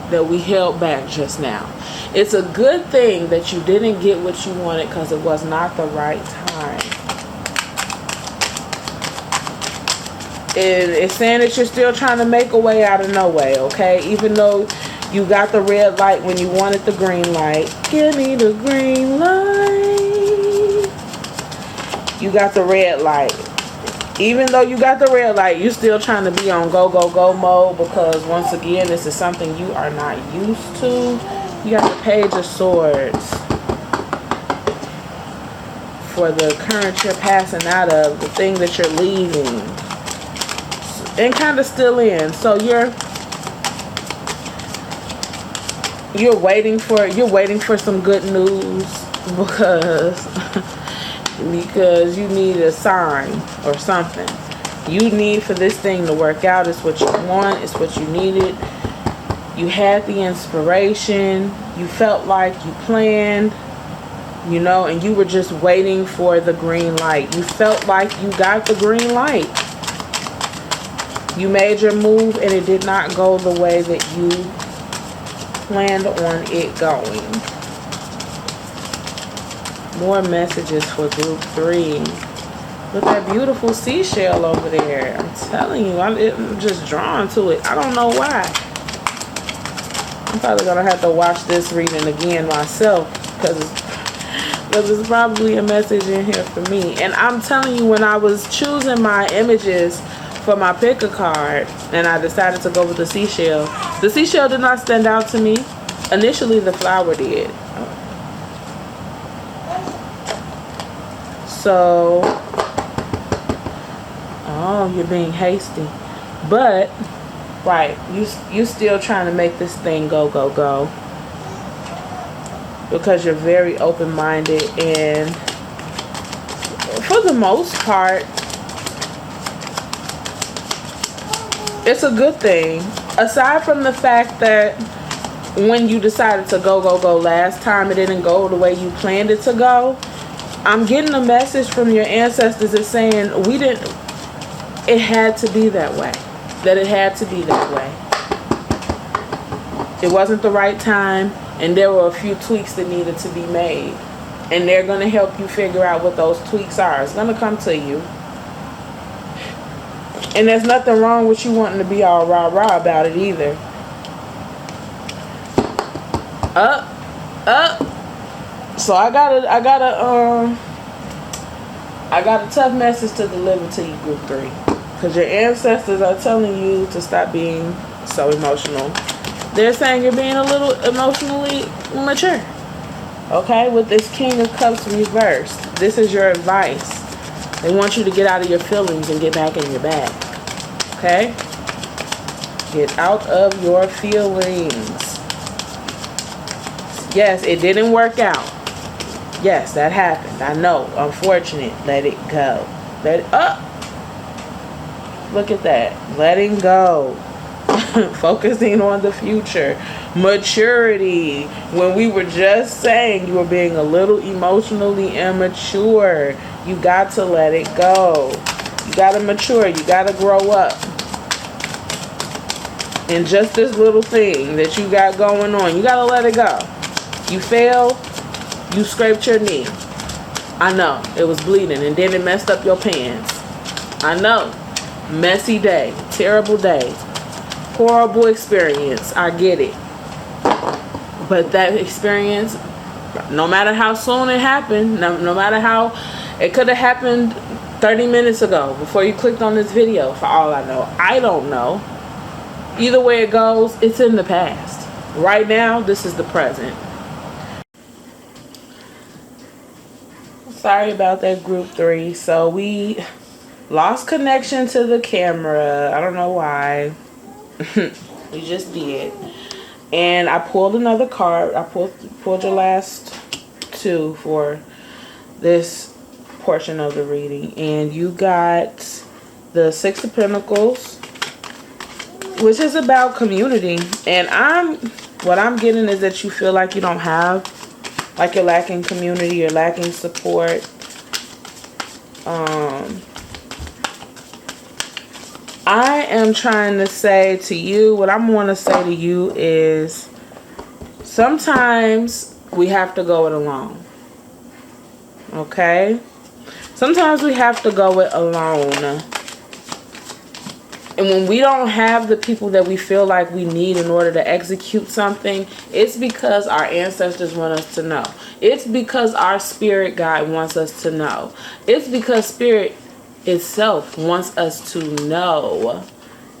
that we held back just now. It's a good thing that you didn't get what you wanted because it was not the right time. It's saying that you're still trying to make a way out of no way, okay? Even though you got the red light when you wanted the green light. Give me the green light. You got the red light. Even though you got the red light, you're still trying to be on go, go, go mode because once again, this is something you are not used to. You got the Page of Swords. For the current you're passing out of, the thing that you're leaving. And kind of still in. So you're waiting for some good news because you need a sign or something. You need for this thing to work out. It's what you want. It's what you needed. You had the inspiration. You felt like you planned, you know, and you were just waiting for the green light. You felt like you got the green light. You made your move and it did not go the way that you planned on it going. More messages for group 3. Look at that beautiful seashell over there. I'm telling you, I'm just drawn to it. I don't know why. I'm probably going to have to watch this reading again myself because it's probably a message in here for me. And I'm telling you, when I was choosing my images for my pick a card and I decided to go with the seashell did not stand out to me. Initially the flower did. So, oh, you're being hasty. But, right, you still trying to make this thing go, go, go. Because you're very open-minded and for the most part, it's a good thing. Aside from the fact that when you decided to go, go, go last time, it didn't go the way you planned it to go. I'm getting a message from your ancestors that's saying it had to be that way. That it had to be that way. It wasn't the right time and there were a few tweaks that needed to be made. And they're going to help you figure out what those tweaks are. It's going to come to you. And there's nothing wrong with you wanting to be all rah-rah about it either. So I got a tough message to deliver to you, group 3. Because your ancestors are telling you to stop being so emotional. They're saying you're being a little emotionally mature. Okay, with this King of Cups reversed. This is your advice. They want you to get out of your feelings and get back in your bag. Okay? Get out of your feelings. Yes, it didn't work out. Yes, that happened. I know. Unfortunate. Let it go. Let it up. Look at that. Letting go. Focusing on the future. Maturity. When we were just saying you were being a little emotionally immature, you got to let it go. You got to mature. You got to grow up. And just this little thing that you got going on, you got to let it go. You failed. You scraped your knee. I know. It was bleeding and then it messed up your pants. I know. Messy day. Terrible day. Horrible experience. I get it. But that experience, no matter how soon it happened, no matter how, it could have happened 30 minutes ago before you clicked on this video, for all I know. I don't know. Either way it goes, it's in the past. Right now, this is the present. Sorry about that, group 3. So we lost connection to the camera. I don't know why. We just did. And I pulled another card. I pulled your last 2 for this portion of the reading. And you got the 6 of Pentacles, which is about community. And what I'm getting is that you feel like you don't have, like you're lacking community, you're lacking support. I am trying to say to you, what I'm want to say to you is sometimes we have to go it alone. Okay? Sometimes we have to go it alone. And when we don't have the people that we feel like we need in order to execute something, it's because our ancestors want us to know. It's because our spirit guide wants us to know. It's because spirit itself wants us to know.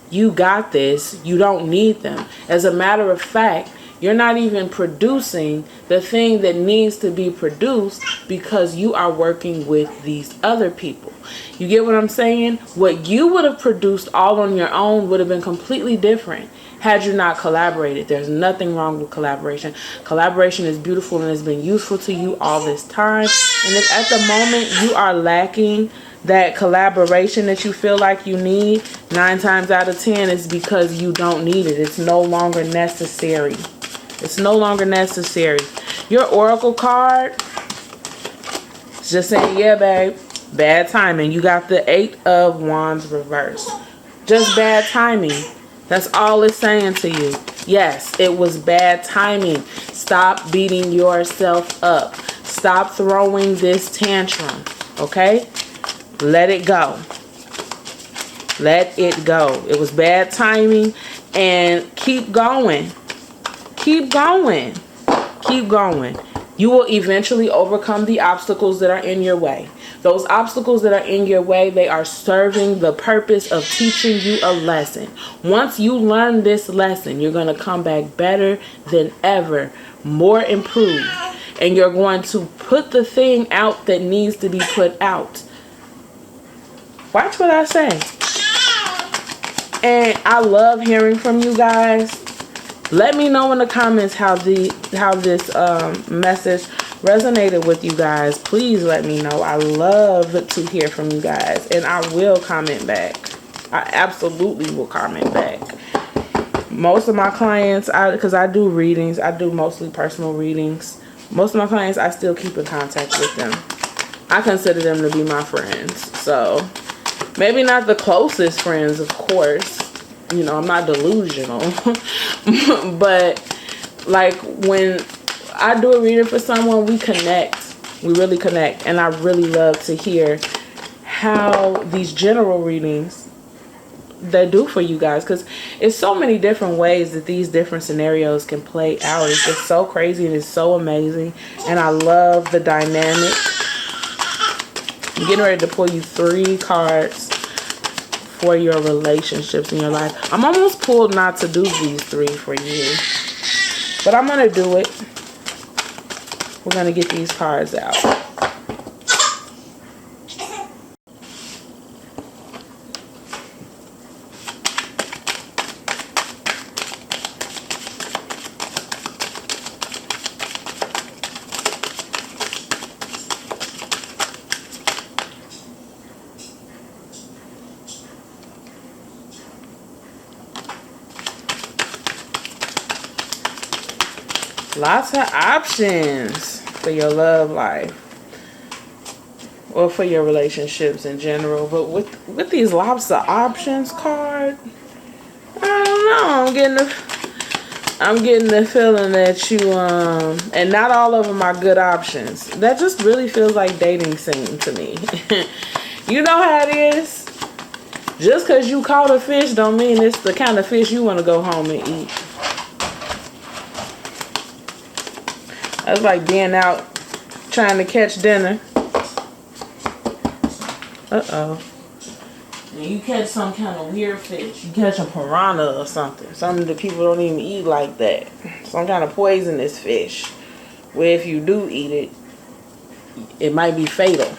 You got this. You don't need them. As a matter of fact, you're not even producing the thing that needs to be produced because you are working with these other people. You get what I'm saying? What you would have produced all on your own would have been completely different had you not collaborated. There's nothing wrong with collaboration. Collaboration is beautiful and has been useful to you all this time. And if at the moment you are lacking that collaboration that you feel like you need, 9 times out of 10 is because you don't need it. It's no longer necessary. It's no longer necessary. Your oracle card is just saying, yeah, babe, bad timing. You got the 8 of Wands reversed. Just bad timing. That's all it's saying to you. Yes, it was bad timing. Stop beating yourself up. Stop throwing this tantrum. Okay? Let it go. Let it go. It was bad timing. And keep going. Keep going. Keep going. You will eventually overcome the obstacles that are in your way. Those obstacles that are in your way, they are serving the purpose of teaching you a lesson. Once you learn this lesson, you're going to come back better than ever, more improved. And you're going to put the thing out that needs to be put out. Watch what I say. And I love hearing from you guys. Let me know in the comments how this message resonated with you guys. Please let me know. I love to hear from you guys. And I will comment back. I absolutely will comment back. Most of my clients, because I do readings, I do mostly personal readings. Most of my clients, I still keep in contact with them. I consider them to be my friends. So maybe not the closest friends, of course. You know, I'm not delusional. But like when I do a reading for someone, we connect. We really connect. And I really love to hear how these general readings they do for you guys, because it's so many different ways that these different scenarios can play out. It's just so crazy and it's so amazing. And I love the dynamic. I'm getting ready to pull you 3 cards for your relationships in your life. I'm almost pulled not to do these 3 for you, but I'm going to do it. We're going to get these cards out. Lots of options for your love life. Or for your relationships in general. But with these lots of options card, I don't know. I'm getting the feeling that you and not all of them are good options. That just really feels like dating scene to me. You know how it is? Just because you caught a fish don't mean it's the kind of fish you want to go home and eat. That's like being out trying to catch dinner. Uh-oh. And you catch some kind of weird fish. You catch a piranha or something. Something that people don't even eat like that. Some kind of poisonous fish. Where if you do eat it, it might be fatal.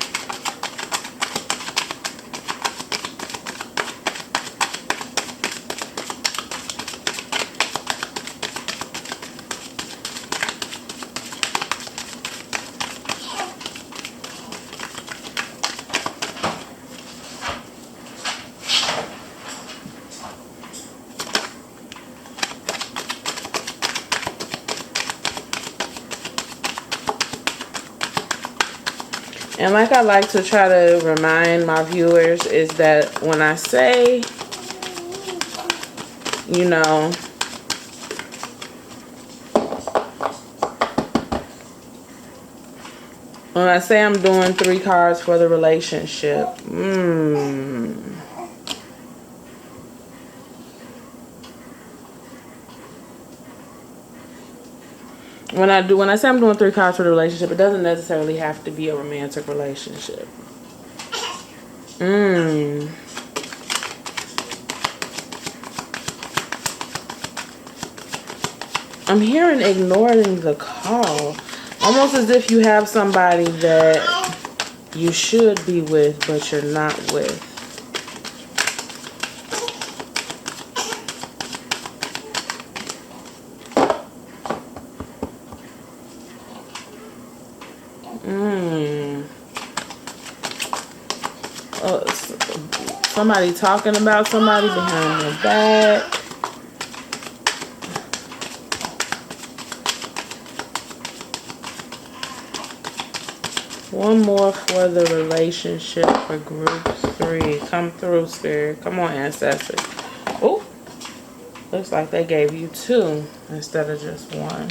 And like I like to try to remind my viewers is that when I say, you know, when I say I'm doing 3 cards for the relationship, when I say I'm doing 3 cards for the relationship, it doesn't necessarily have to be a romantic relationship. I'm hearing ignoring the call. Almost as if you have somebody that you should be with, but you're not with. Somebody talking about somebody behind their back. One more for the relationship for group 3. Come through, Spirit. Come on, ancestors. Oh, looks like they gave you 2 instead of just 1.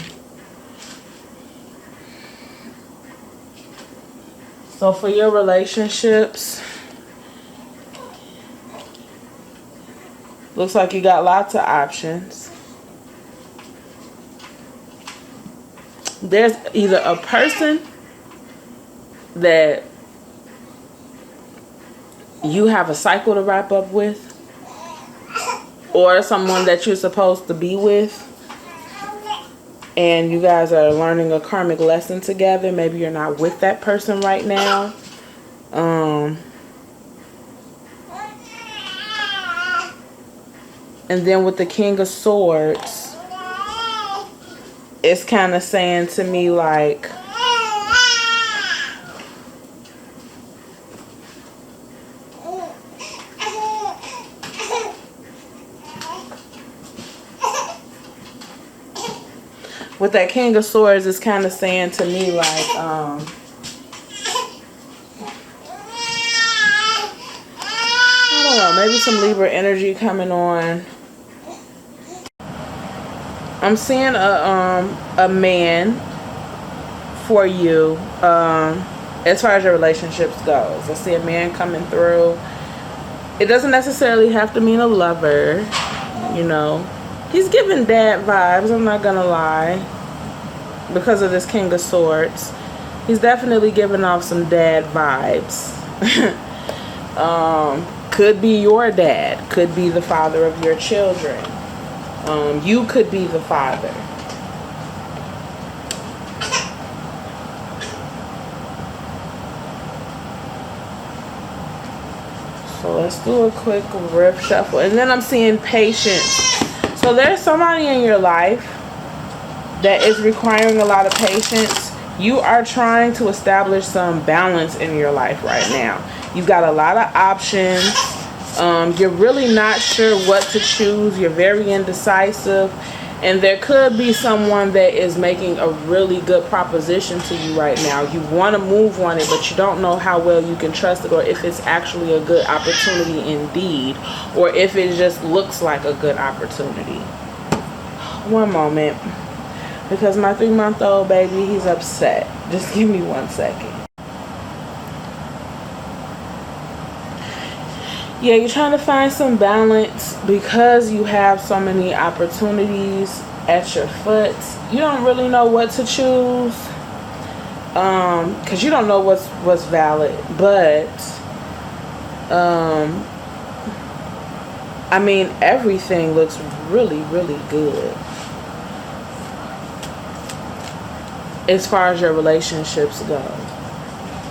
So for your relationships, looks like you got lots of options. There's either a person that you have a cycle to wrap up with, or someone that you're supposed to be with, and you guys are learning a karmic lesson together. Maybe you're not with that person right now. And then with the King of Swords, it's kind of saying to me like, with that King of Swords, it's kind of saying to me like, I don't know, maybe some Libra energy coming on. I'm seeing a man for you as far as your relationships goes. I see a man coming through. It doesn't necessarily have to mean a lover, you know. He's giving dad vibes, I'm not gonna lie, because of this King of Swords. He's definitely giving off some dad vibes. Could be your dad, could be the father of your children. You could be the father. So let's do a quick riff shuffle. And then I'm seeing patience. So there's somebody in your life that is requiring a lot of patience. You are trying to establish some balance in your life right now. You've got a lot of options. You're really not sure what to choose. You're very indecisive. And there could be someone that is making a really good proposition to you right now. You want to move on it, but you don't know how well you can trust it, or if it's actually a good opportunity indeed, or if it just looks like a good opportunity. One moment, because my 3-month-old baby, he's upset. Just give me 1 second. Yeah, you're trying to find some balance because you have so many opportunities at your foot. You don't really know what to choose, because you don't know what's valid. But I mean, everything looks really, really good as far as your relationships go.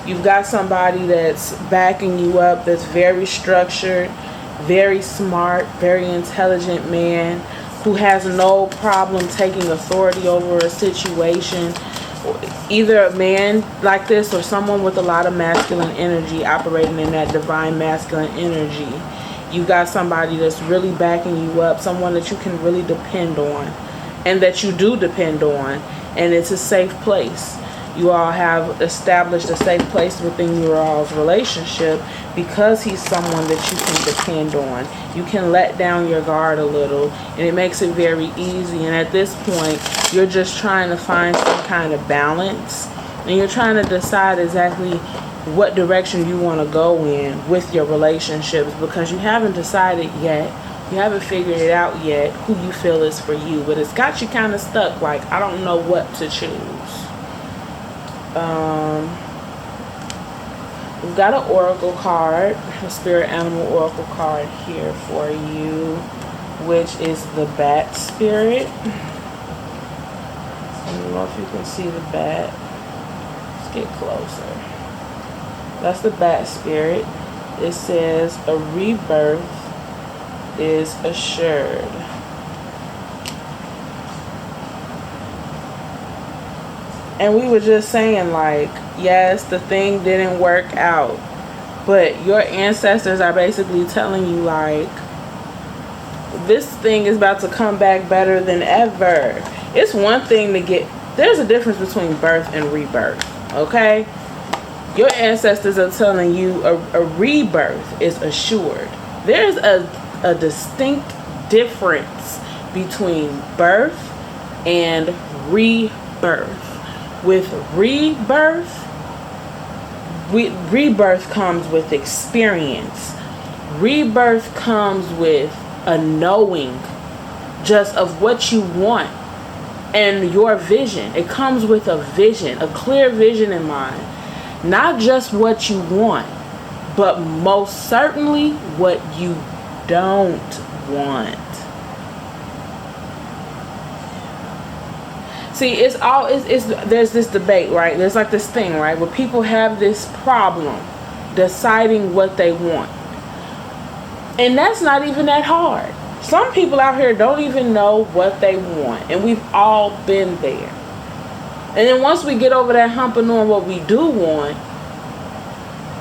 You've got somebody that's backing you up, that's very structured, very smart, very intelligent man who has no problem taking authority over a situation. Either a man like this or someone with a lot of masculine energy operating in that divine masculine energy. You've got somebody that's really backing you up, someone that you can really depend on and that you do depend on, and it's a safe place. You all have established a safe place within your all's relationship because he's someone that you can depend on. You can let down your guard a little, and it makes it very easy. And at this point, you're just trying to find some kind of balance, and you're trying to decide exactly what direction you want to go in with your relationships, because you haven't decided yet. You haven't figured it out yet who you feel is for you, but it's got you kind of stuck, like, I don't know what to choose. We've got an oracle card, a spirit animal oracle card here for you, which is the bat spirit. I don't know if you can see the bat. Let's get closer. That's the bat spirit. It says a rebirth is assured. And we were just saying, like, yes, the thing didn't work out, but your ancestors are basically telling you, like, this thing is about to come back better than ever. It's one thing to get, there's a difference between birth and rebirth, okay? Your ancestors are telling you a rebirth is assured. There's a distinct difference between birth and rebirth. With rebirth comes with experience. Rebirth comes with a knowing just of what you want and your vision. It comes with a vision, a clear vision in mind. Not just what you want, but most certainly what you don't want. See, there's this debate, right? There's like this thing, right, where people have this problem deciding what they want. And that's not even that hard. Some people out here don't even know what they want. And we've all been there. And then once we get over that hump of knowing what we do want,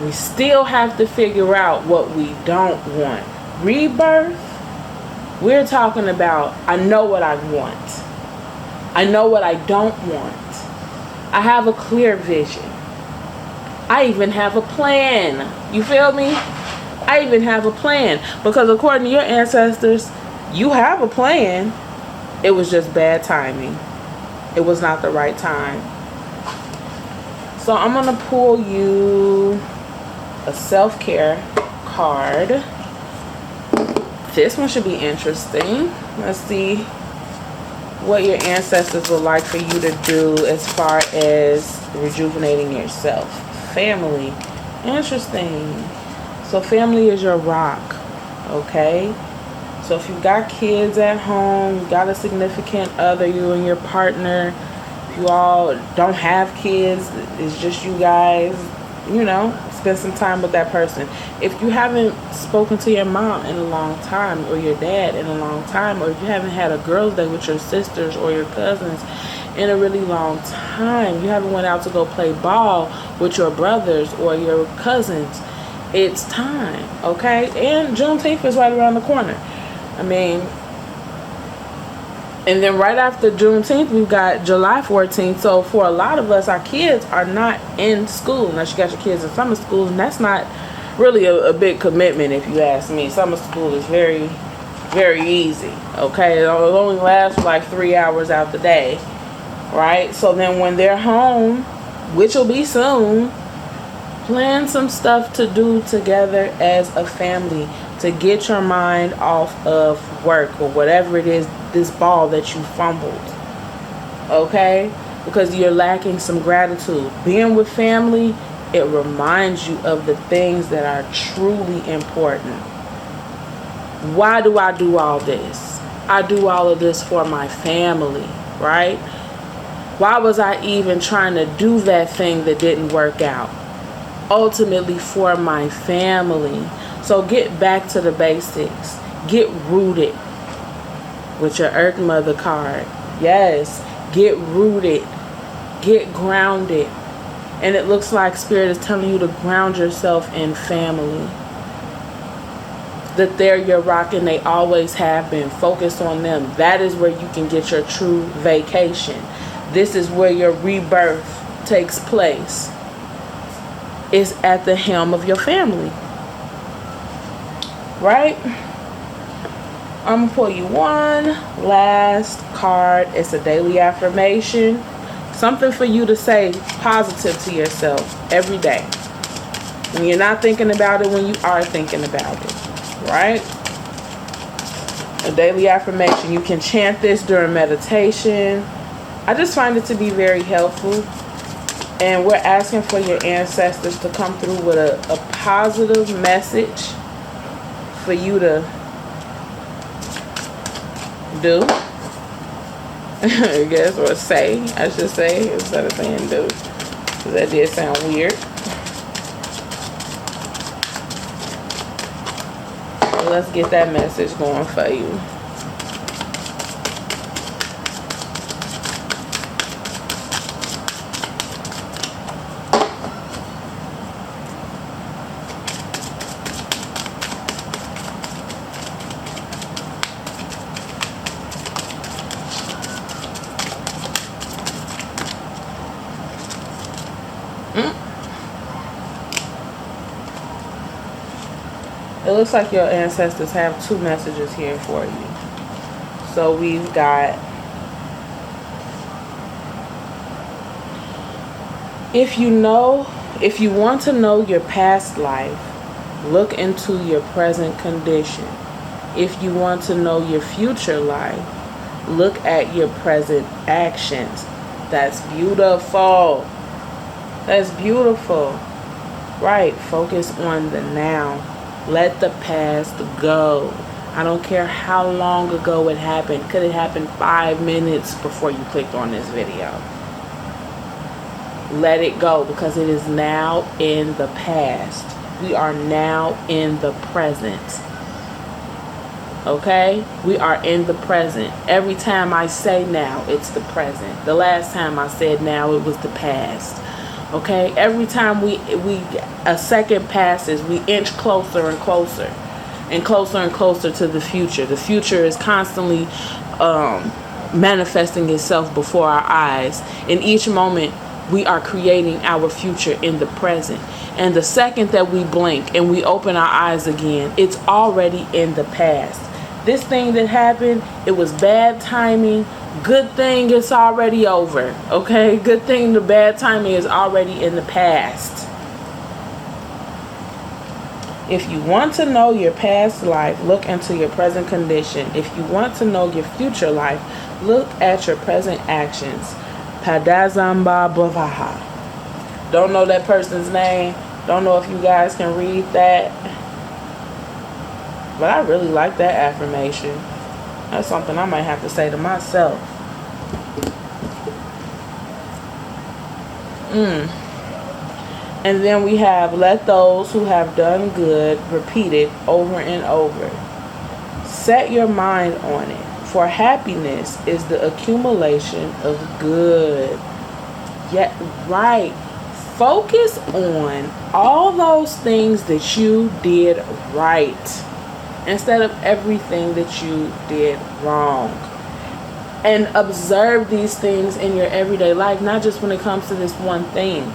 we still have to figure out what we don't want. Rebirth, we're talking about, I know what I want. I know what I don't want. I have a clear vision. I even have a plan. You feel me? I even have a plan. Because according to your ancestors, you have a plan. It was just bad timing. It was not the right time. So I'm going to pull you a self-care card. This one should be interesting. Let's see what your ancestors would like for you to do as far as rejuvenating yourself. Family. Interesting. So family is your rock. Okay? So if you've got kids at home, you've got a significant other, you and your partner, if you all don't have kids, it's just you guys, you know, spend some time with that person. If you haven't spoken to your mom in a long time, or your dad in a long time, or if you haven't had a girls' day with your sisters or your cousins in a really long time, you haven't went out to go play ball with your brothers or your cousins, it's time, okay? And Juneteenth is right around the corner. I mean, And then right after Juneteenth, we've got July 14th. So for a lot of us, our kids are not in school. Unless you got your kids in summer school, and that's not really a big commitment, if you ask me. Summer school is very, very easy. Okay, it only lasts for like 3 hours out the day, right? So then when they're home, which will be soon, plan some stuff to do together as a family to get your mind off of work or whatever it is, this ball that you fumbled. Okay? Because you're lacking some gratitude. Being with family, it reminds you of the things that are truly important. Why do I do all this? I do all of this for my family, right? Why was I even trying to do that thing that didn't work out? Ultimately for my family. So get back to the basics. Get rooted with your Earth Mother card. Yes, get rooted. Get grounded. And it looks like Spirit is telling you to ground yourself in family. That they're your rock and they always have been. Focus on them. That is where you can get your true vacation. This is where your rebirth takes place. It's at the helm of your family. Right? I'm going to pull you one last card. It's a daily affirmation. Something for you to say positive to yourself every day. When you're not thinking about it, when you are thinking about it. Right? A daily affirmation. You can chant this during meditation. I just find it to be very helpful. And we're asking for your ancestors to come through with a positive message for you to do. I guess, or say, I should say, instead of saying do. Because that did sound weird. So let's get that message going for you. It looks like your ancestors have two messages here for you. So we've got, if you want to know your past life, look into your present condition. If you want to know your future life, look at your present actions. That's beautiful. That's beautiful. Right. Focus on the now. Let the past go. I don't care how long ago it happened. Could it happen 5 minutes before you clicked on this video? Let it go, because it is now in the past. We are now in the present. Okay? We are in the present. Every time I say now, it's the present. The last time I said now, it was the past. Okay, every time a second passes, we inch closer and closer and closer and closer to the future. The future is constantly manifesting itself before our eyes. In each moment, we are creating our future in the present. And the second that we blink and we open our eyes again, it's already in the past. This thing that happened, it was bad timing. Good thing it's already over. Okay? Good thing the bad timing is already in the past. If you want to know your past life, look into your present condition. If you want to know your future life, look at your present actions. Padazamba Bavaha. Don't know that person's name. Don't know if you guys can read that. But I really like that affirmation. That's something I might have to say to myself. And then we have, let those who have done good repeat it over and over. Set your mind on it, for happiness is the accumulation of good. Yeah, right. Focus on all those things that you did right, instead of everything that you did wrong. and observe these things in your everyday life, not just when it comes to this one thing.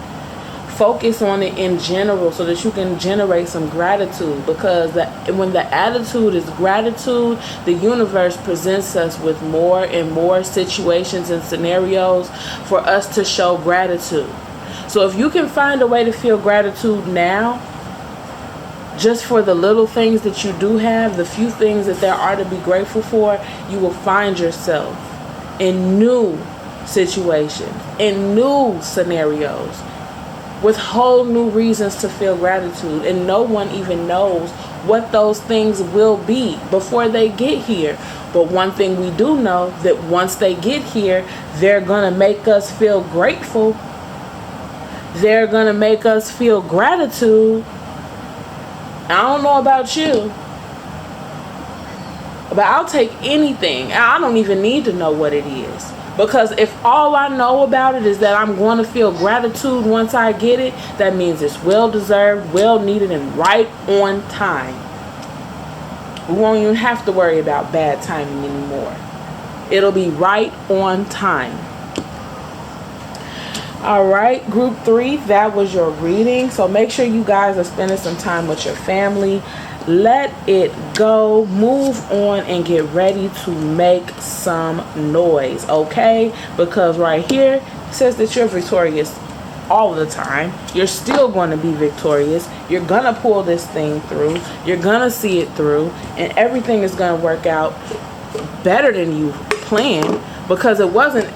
Focus on it in general so that you can generate some gratitude, because when the attitude is gratitude, the universe presents us with more and more situations and scenarios for us to show gratitude. So if you can find a way to feel gratitude now, just for the little things that you do have, the few things that there are to be grateful for, you will find yourself in new situations, in new scenarios, with whole new reasons to feel gratitude. And no one even knows what those things will be before they get here. But one thing we do know, that once they get here, they're going to make us feel grateful. They're going to make us feel gratitude. I don't know about you, but I'll take anything. I don't even need to know what it is. Because if all I know about it is that I'm going to feel gratitude once I get it, that means it's well deserved, well needed, and right on time. We won't even have to worry about bad timing anymore. It'll be right on time. Alright, group 3, that was your reading. So make sure you guys are spending some time with your family. Let it go, move on, and get ready to make some noise, okay? Because right here it says that you're victorious all the time. You're still going to be victorious. You're going to pull this thing through. You're going to see it through, and everything is going to work out better than you planned, because it wasn't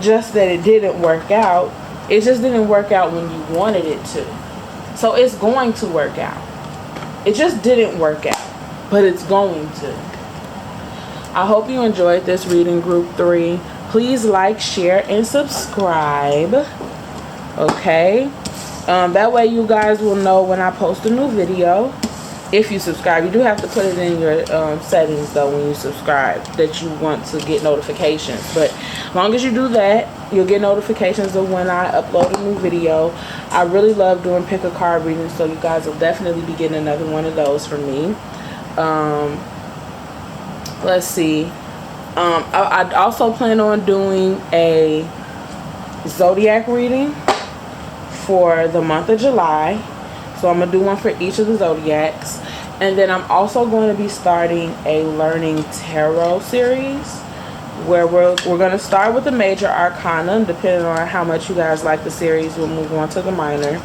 just that it didn't work out. It just didn't work out when you wanted it to. So it's going to work out. It just didn't work out, but it's going to. I hope you enjoyed this reading, group 3. Please like, share, and subscribe. Okay? That way you guys will know when I post a new video. If you subscribe, you do have to put it in your settings though when you subscribe that you want to get notifications. But as long as you do that, you'll get notifications of when I upload a new video. I really love doing pick a card readings, so you guys will definitely be getting another one of those from me. Let's see. I also plan on doing a zodiac reading for the month of July. So I'm going to do one for each of the zodiacs. And then I'm also going to be starting a Learning Tarot series, where we're going to start with the major arcana. Depending on how much you guys like the series, we'll move on to the minor.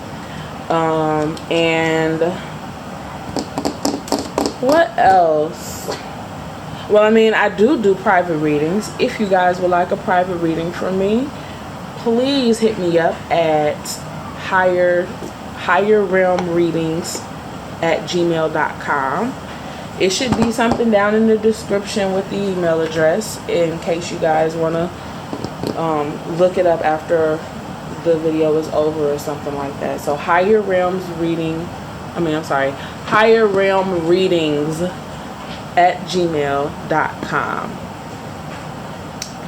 And what else? Well, I mean, I do private readings. If you guys would like a private reading from me, please hit me up at higherrealmreadings@gmail.com. It should be something down in the description with the email address in case you guys want to look it up after the video is over or something like that. So higherrealmreadings@gmail.com.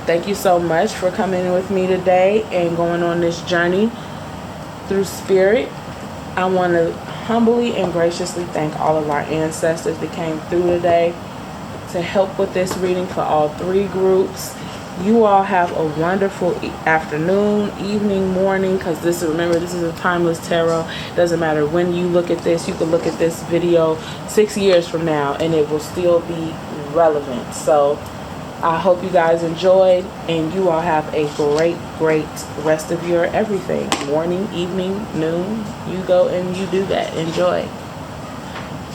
Thank you so much for coming in with me today and going on this journey through spirit. I want to humbly and graciously thank all of our ancestors that came through today to help with this reading for all 3 groups. You all have a wonderful afternoon, evening, morning, because remember, this is a timeless tarot. Doesn't matter when you look at this. You can look at this video 6 years from now and it will still be relevant. So I hope you guys enjoyed, and you all have a great rest of your everything. Morning, evening, noon. You go and you do that. Enjoy.